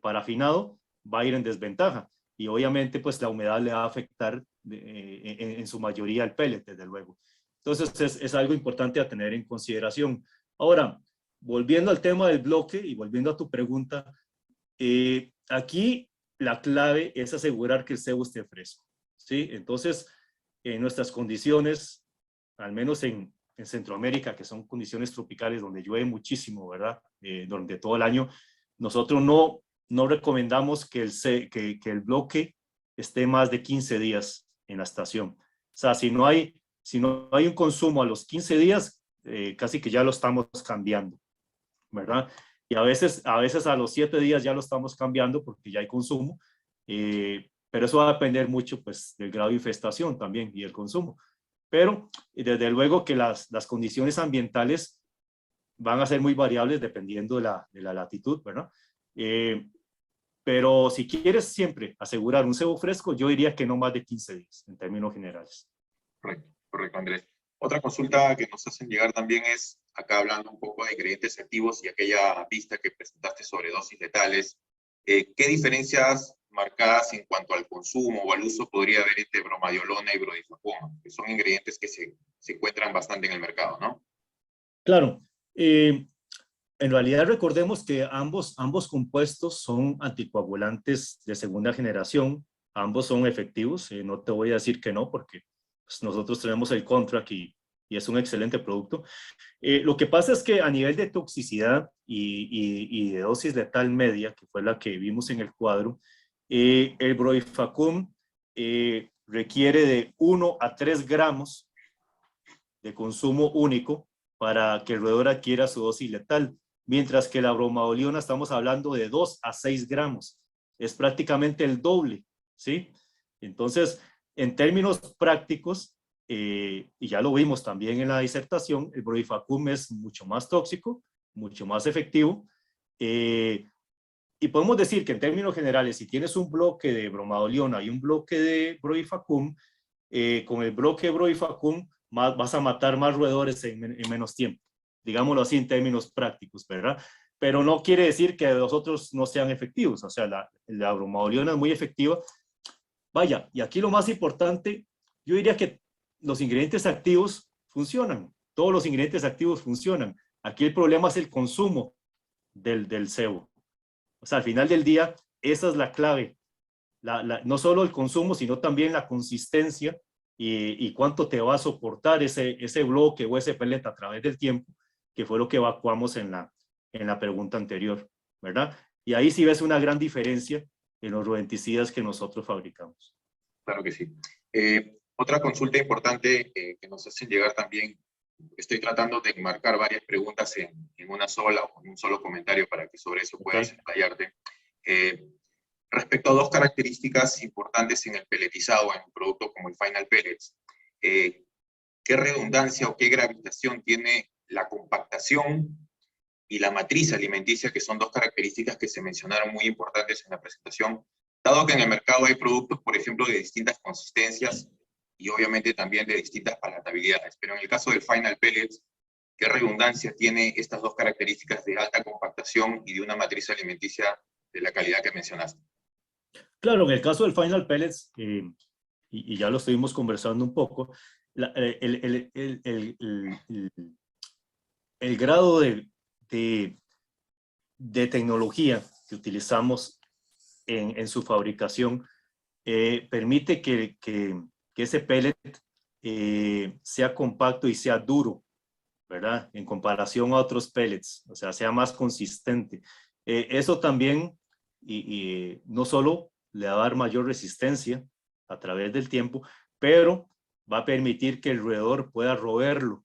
parafinado, va a ir en desventaja. Y obviamente, pues la humedad le va a afectar en su mayoría al pellet, desde luego. Entonces, es algo importante a tener en consideración. Ahora, volviendo al tema del bloque y volviendo a tu pregunta, aquí la clave es asegurar que el cebo esté fresco, ¿sí? Entonces, en nuestras condiciones, al menos en Centroamérica, que son condiciones tropicales donde llueve muchísimo, ¿verdad? Durante todo el año, nosotros no recomendamos que el bloque esté más de 15 días en la estación. O sea, si no hay un consumo a los 15 días, casi que ya lo estamos cambiando, ¿verdad? Y a veces a los 7 días ya lo estamos cambiando porque ya hay consumo, pero eso va a depender mucho pues del grado de infestación también y el consumo. Pero desde luego que las condiciones ambientales van a ser muy variables dependiendo de la latitud, ¿verdad? Pero si quieres siempre asegurar un cebo fresco, yo diría que no más de 15 días en términos generales. Correcto, correcto, Andrés. Otra consulta que nos hacen llegar también es, acá hablando un poco de ingredientes activos y aquella vista que presentaste sobre dosis letales, ¿qué diferencias marcadas en cuanto al consumo o al uso podría haber entre bromadiolona y brodifacoum? Que son ingredientes que se encuentran bastante en el mercado, ¿no? Claro. En realidad recordemos que ambos compuestos son anticoagulantes de segunda generación, ambos son efectivos, no te voy a decir que no, porque pues, nosotros tenemos el Contract y es un excelente producto. Lo que pasa es que a nivel de toxicidad y de dosis letal media, que fue la que vimos en el cuadro, el brodifacoum requiere de 1 a 3 gramos de consumo único para que el roedor adquiera su dosis letal, mientras que la bromadoliona estamos hablando de 2 a 6 gramos. Es prácticamente el doble, ¿sí? Entonces, en términos prácticos, y ya lo vimos también en la disertación, el brodifacoum es mucho más tóxico, mucho más efectivo, y podemos decir que en términos generales, si tienes un bloque de bromadoliona y un bloque de brodifacoum, con el bloque de brodifacoum vas a matar más roedores en menos tiempo, digámoslo así en términos prácticos, ¿verdad? Pero no quiere decir que los otros no sean efectivos, o sea, la bromadoliona es muy efectiva. Vaya, y aquí lo más importante, yo diría que los ingredientes activos funcionan, todos los ingredientes activos funcionan. Aquí el problema es el consumo del cebo. O sea, al final del día, esa es la clave. No solo el consumo, sino también la consistencia y cuánto te va a soportar ese bloque o ese pellet a través del tiempo, que fue lo que evacuamos en la pregunta anterior, ¿verdad? Y ahí sí ves una gran diferencia en los rodenticidas que nosotros fabricamos. Claro que sí. Otra consulta importante que nos hacen llegar también, estoy tratando de enmarcar varias preguntas en una sola o en un solo comentario para que sobre eso puedas explayarte. Respecto a dos características importantes en el pelletizado, en un producto como el Final Pellets, ¿qué redundancia o qué gravitación tiene la compactación y la matriz alimenticia, que son dos características que se mencionaron muy importantes en la presentación, dado que en el mercado hay productos, por ejemplo, de distintas consistencias y obviamente también de distintas palatabilidades? Pero en el caso del Final Pellets, ¿qué redundancia tiene estas dos características de alta compactación y de una matriz alimenticia de la calidad que mencionaste? Claro, en el caso del Final Pellets, y ya lo estuvimos conversando un poco, el grado de tecnología que utilizamos en su fabricación permite que ese pellet sea compacto y sea duro, ¿verdad? En comparación a otros pellets, o sea, sea más consistente. Eso también, no solo le va a dar mayor resistencia a través del tiempo, pero va a permitir que el roedor pueda roerlo,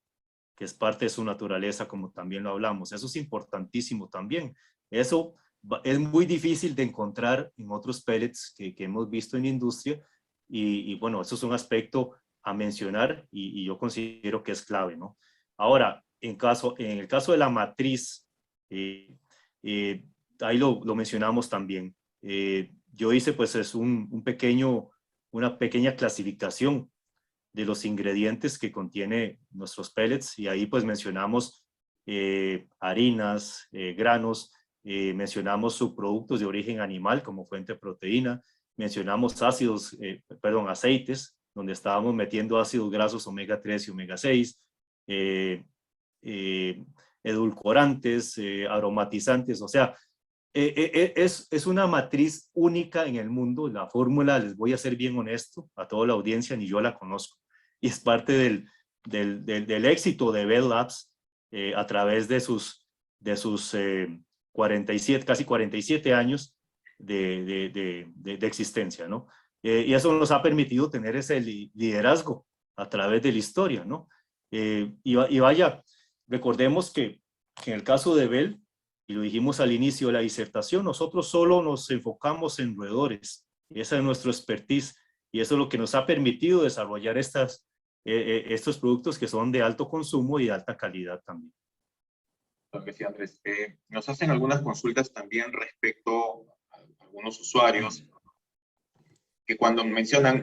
que es parte de su naturaleza, como también lo hablamos. Eso es importantísimo también. Eso es muy difícil de encontrar en otros pellets que hemos visto en la industria, y bueno, eso es un aspecto a mencionar y yo considero que es clave, ¿no? Ahora, en el caso de la matriz, ahí lo mencionamos también. Yo hice pues es una pequeña clasificación de los ingredientes que contiene nuestros pellets, y ahí pues mencionamos harinas, granos, mencionamos subproductos de origen animal como fuente de proteína, mencionamos aceites, donde estábamos metiendo ácidos grasos omega 3 y omega 6, edulcorantes, aromatizantes, o sea, es una matriz única en el mundo. La fórmula, les voy a ser bien honesto a toda la audiencia, ni yo la conozco, y es parte del éxito de Bell Labs a través de sus 47, casi 47 años de existencia, ¿no? Y eso nos ha permitido tener ese liderazgo a través de la historia, ¿no? Y vaya, recordemos que en el caso de Bell, y lo dijimos al inicio de la disertación, nosotros solo nos enfocamos en roedores. Esa es nuestra expertise, y eso es lo que nos ha permitido desarrollar estos productos que son de alto consumo y de alta calidad también. Lo que sí, Andrés. Nos hacen algunas consultas también respecto a algunos usuarios que cuando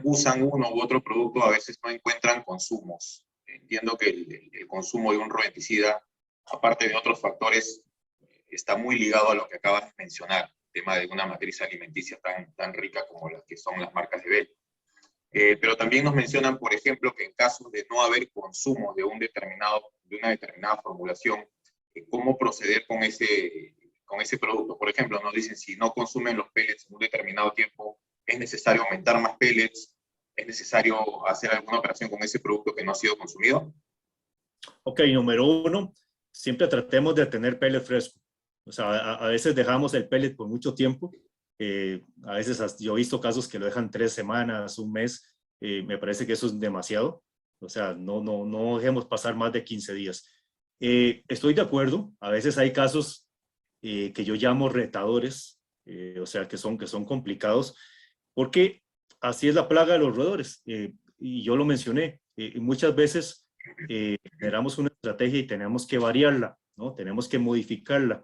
usan uno u otro producto a veces no encuentran consumos. Entiendo que el consumo de un rodenticida, aparte de otros factores, está muy ligado a lo que acabas de mencionar, el tema de una matriz alimenticia tan rica como las que son las marcas de Bell. Pero también nos mencionan, por ejemplo, que en caso de no haber consumo de una determinada formulación, cómo proceder con ese producto. Por ejemplo, nos dicen, si no consumen los pellets en un determinado tiempo, es necesario aumentar más pellets, es necesario hacer alguna operación con ese producto que no ha sido consumido. Ok, número uno, siempre tratemos de tener pellet fresco. O sea, a veces dejamos el pellet por mucho tiempo. A veces yo he visto casos que lo dejan 3 semanas, un mes. Me parece que eso es demasiado. O sea, no dejemos pasar más de 15 días. Estoy de acuerdo. A veces hay casos que yo llamo retadores, o sea, que son complicados, porque así es la plaga de los roedores. Y yo lo mencioné. Muchas veces generamos una estrategia y tenemos que variarla, ¿no? Tenemos que modificarla,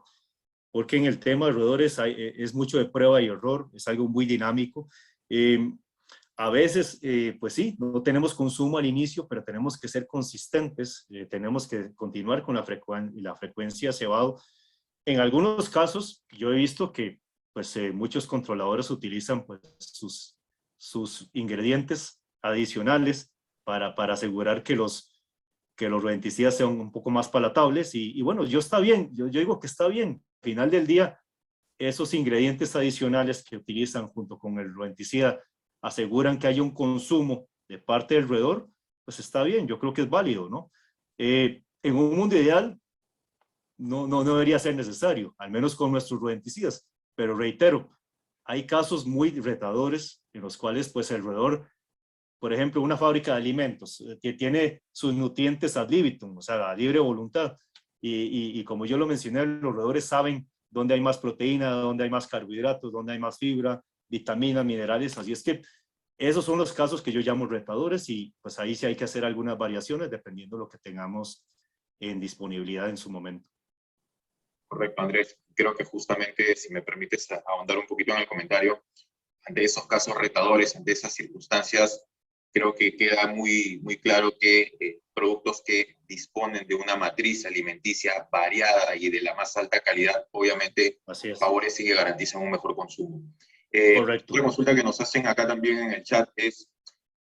porque en el tema de roedores es mucho de prueba y error, es algo muy dinámico. A veces, pues sí, no tenemos consumo al inicio, pero tenemos que ser consistentes, tenemos que continuar con la frecuencia de cebado. En algunos casos, yo he visto que pues, muchos controladores utilizan pues, sus ingredientes adicionales para asegurar que que los rodenticidas sean un poco más palatables y bueno, está bien, yo digo que está bien. Al final del día, esos ingredientes adicionales que utilizan junto con el rodenticida aseguran que haya un consumo de parte del roedor, pues está bien, yo creo que es válido, ¿no? En un mundo ideal, no debería ser necesario, al menos con nuestros rodenticidas, pero reitero, hay casos muy retadores en los cuales pues el roedor, por ejemplo, una fábrica de alimentos que tiene sus nutrientes ad libitum, o sea, a libre voluntad, y como yo lo mencioné, los roedores saben dónde hay más proteína, dónde hay más carbohidratos, dónde hay más fibra, vitaminas, minerales, así es que esos son los casos que yo llamo retadores y pues ahí sí hay que hacer algunas variaciones dependiendo de lo que tengamos en disponibilidad en su momento. Correcto, Andrés. Creo que justamente, si me permites ahondar un poquito en el comentario, ante esos casos retadores, ante esas circunstancias, creo que queda muy claro que productos que disponen de una matriz alimenticia variada y de la más alta calidad, obviamente favorecen y garantizan un mejor consumo. Correcto. Una consulta que nos hacen acá también en el chat es,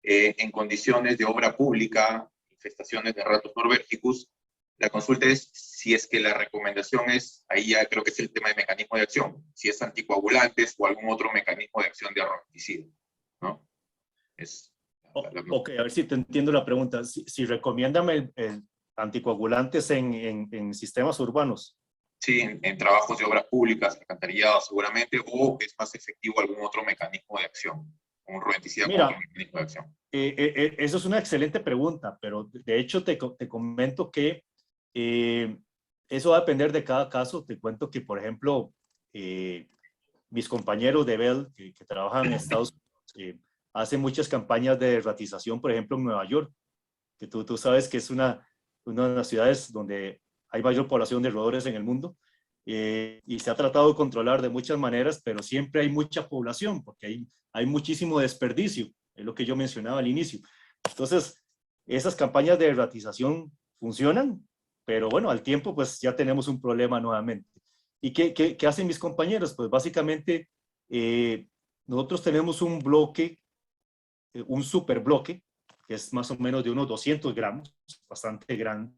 en condiciones de obra pública, infestaciones de ratos norbergicus, la consulta es si es que la recomendación es, ahí ya creo que es el tema de mecanismo de acción, si es anticoagulantes o algún otro mecanismo de acción de rodenticida, ¿no? Ok, a ver si te entiendo la pregunta. Si recomiendan el anticoagulantes en sistemas urbanos. Sí, en trabajos de obras públicas, alcantarillado seguramente, o es más efectivo algún otro mecanismo de acción, un rodenticida con otro mecanismo de acción. Eso es una excelente pregunta, pero de hecho te comento que eso va a depender de cada caso. Te cuento que, por ejemplo, mis compañeros de Bell que trabajan en Estados Unidos hacen muchas campañas de ratización, por ejemplo, en Nueva York, que tú sabes que es una de las ciudades donde hay mayor población de roedores en el mundo, y se ha tratado de controlar de muchas maneras, pero siempre hay mucha población, porque hay muchísimo desperdicio, es lo que yo mencionaba al inicio. Entonces, esas campañas de ratización funcionan, pero bueno, al tiempo pues ya tenemos un problema nuevamente. ¿Y qué hacen mis compañeros? Pues básicamente nosotros tenemos un bloque, un super bloque, que es más o menos de unos 200 gramos, bastante grande,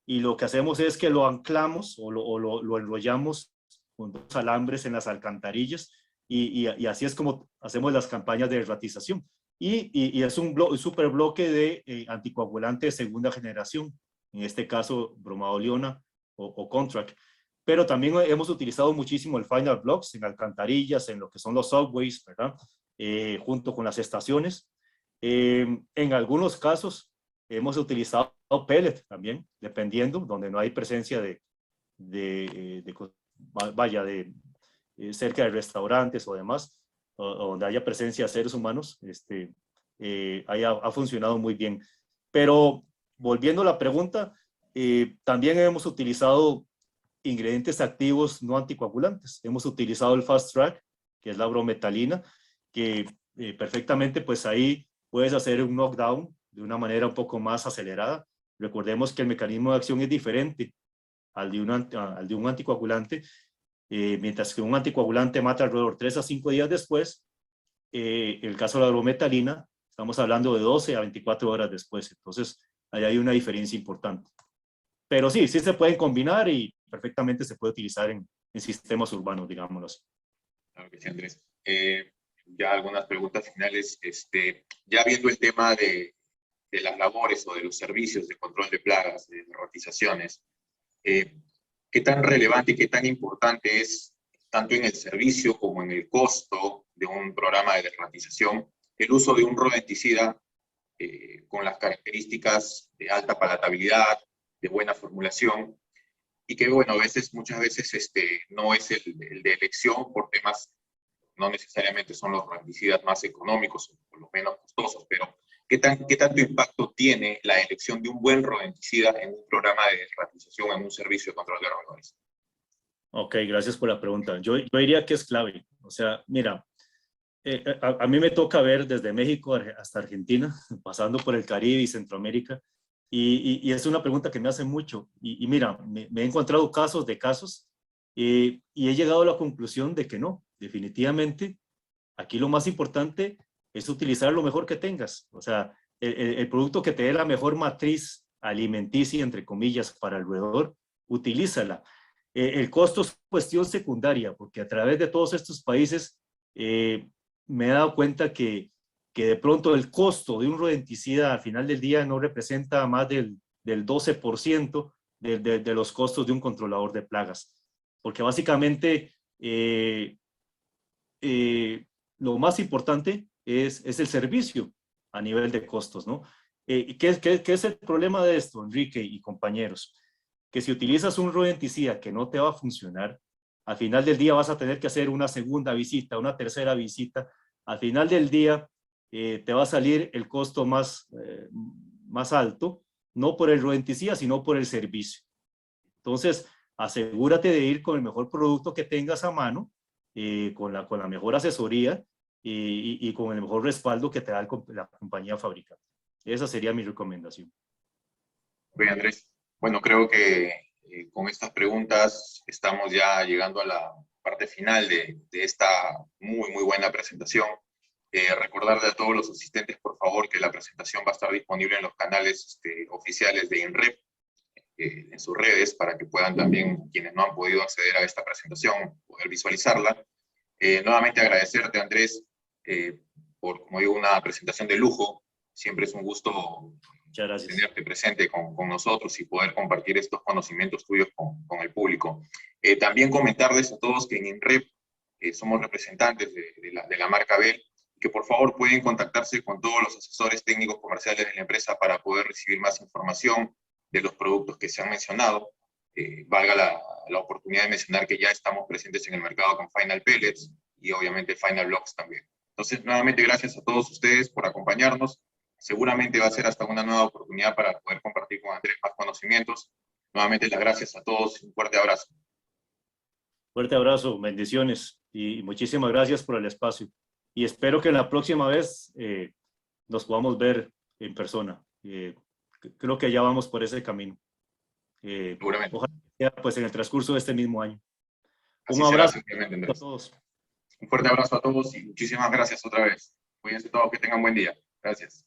y lo que hacemos es que lo anclamos o lo enrollamos con dos alambres en las alcantarillas y así es como hacemos las campañas de ratización. Y es un super bloque de anticoagulante de segunda generación, en este caso bromodoleona o Contract. Pero también hemos utilizado muchísimo el Final Blocks en alcantarillas, en lo que son los subways, ¿verdad? Junto con las estaciones. En algunos casos hemos utilizado pellet también, dependiendo, donde no hay presencia cerca de restaurantes o demás, o donde haya presencia de seres humanos, ahí ha funcionado muy bien. Pero volviendo a la pregunta, también hemos utilizado ingredientes activos no anticoagulantes. Hemos utilizado el Fast Track, que es la brometalina, que perfectamente pues ahí puedes hacer un knockdown de una manera un poco más acelerada. Recordemos que el mecanismo de acción es diferente al de un anticoagulante, mientras que un anticoagulante mata al roedor 3 a 5 días después. El caso de la brometalina, estamos hablando de 12 a 24 horas después. Entonces, ahí hay una diferencia importante. Pero sí se pueden combinar y perfectamente se puede utilizar en sistemas urbanos, digámoslo así. Claro que sí, Andrés. Ya algunas preguntas finales. Ya viendo el tema de las labores o de los servicios de control de plagas, de rotizaciones, ¿qué tan relevante y qué tan importante es, tanto en el servicio como en el costo de un programa de derratización, el uso de un rodenticida con las características de alta palatabilidad, de buena formulación, y que, bueno, muchas veces no es el de elección por temas, no necesariamente son los rodenticidas más económicos o los menos costosos, pero ¿qué tanto impacto tiene la elección de un buen rodenticida en un programa de ratización, en un servicio de control de roedores? Ok, gracias por la pregunta. Yo diría que es clave. O sea, mira, a mí me toca ver desde México hasta Argentina, pasando por el Caribe y Centroamérica, y es una pregunta que me hacen mucho. Y mira, me he encontrado casos y he llegado a la conclusión de que no, definitivamente, aquí lo más importante es utilizar lo mejor que tengas. O sea, el producto que te dé la mejor matriz alimenticia, entre comillas, para el roedor, utilízala. El costo es cuestión secundaria, porque a través de todos estos países me he dado cuenta que de pronto el costo de un rodenticida al final del día no representa más del 12% de los costos de un controlador de plagas. Porque básicamente lo más importante es el servicio a nivel de costos, ¿no? ¿Qué es el problema de esto, Enrique y compañeros? Que si utilizas un rodenticida que no te va a funcionar, al final del día vas a tener que hacer una segunda visita, una tercera visita. Al final del día te va a salir el costo más alto, no por el rodenticida, sino por el servicio. Entonces, asegúrate de ir con el mejor producto que tengas a mano, con la mejor asesoría y con el mejor respaldo que te da la compañía fabricante. Esa sería mi recomendación. Bien, Andrés. Bueno, creo que con estas preguntas estamos ya llegando a la parte final de esta muy buena presentación. Recordarle a todos los asistentes, por favor, que la presentación va a estar disponible en los canales oficiales de INREP, en sus redes, para que puedan también, quienes no han podido acceder a esta presentación, poder visualizarla. Nuevamente agradecerte, Andrés, por, como digo, una presentación de lujo. Siempre es un gusto tenerte presente con nosotros y poder compartir estos conocimientos tuyos con el público. También comentarles a todos que en INREP somos representantes de la marca Bell, que por favor pueden contactarse con todos los asesores técnicos comerciales de la empresa para poder recibir más información de los productos que se han mencionado. Valga la oportunidad de mencionar que ya estamos presentes en el mercado con Final Pellets y obviamente Final Blocks también. Entonces, nuevamente gracias a todos ustedes por acompañarnos. Seguramente va a ser hasta una nueva oportunidad para poder compartir con Andrés más conocimientos. Nuevamente las gracias a todos. Un fuerte abrazo. Fuerte abrazo, bendiciones y muchísimas gracias por el espacio. Y espero que la próxima vez nos podamos ver en persona. Creo que ya vamos por ese camino. Seguramente. Ojalá sea pues en el transcurso de este mismo año. Así Un abrazo será, a todos. Un fuerte abrazo a todos y muchísimas gracias otra vez. Cuídense todos, que tengan buen día. Gracias.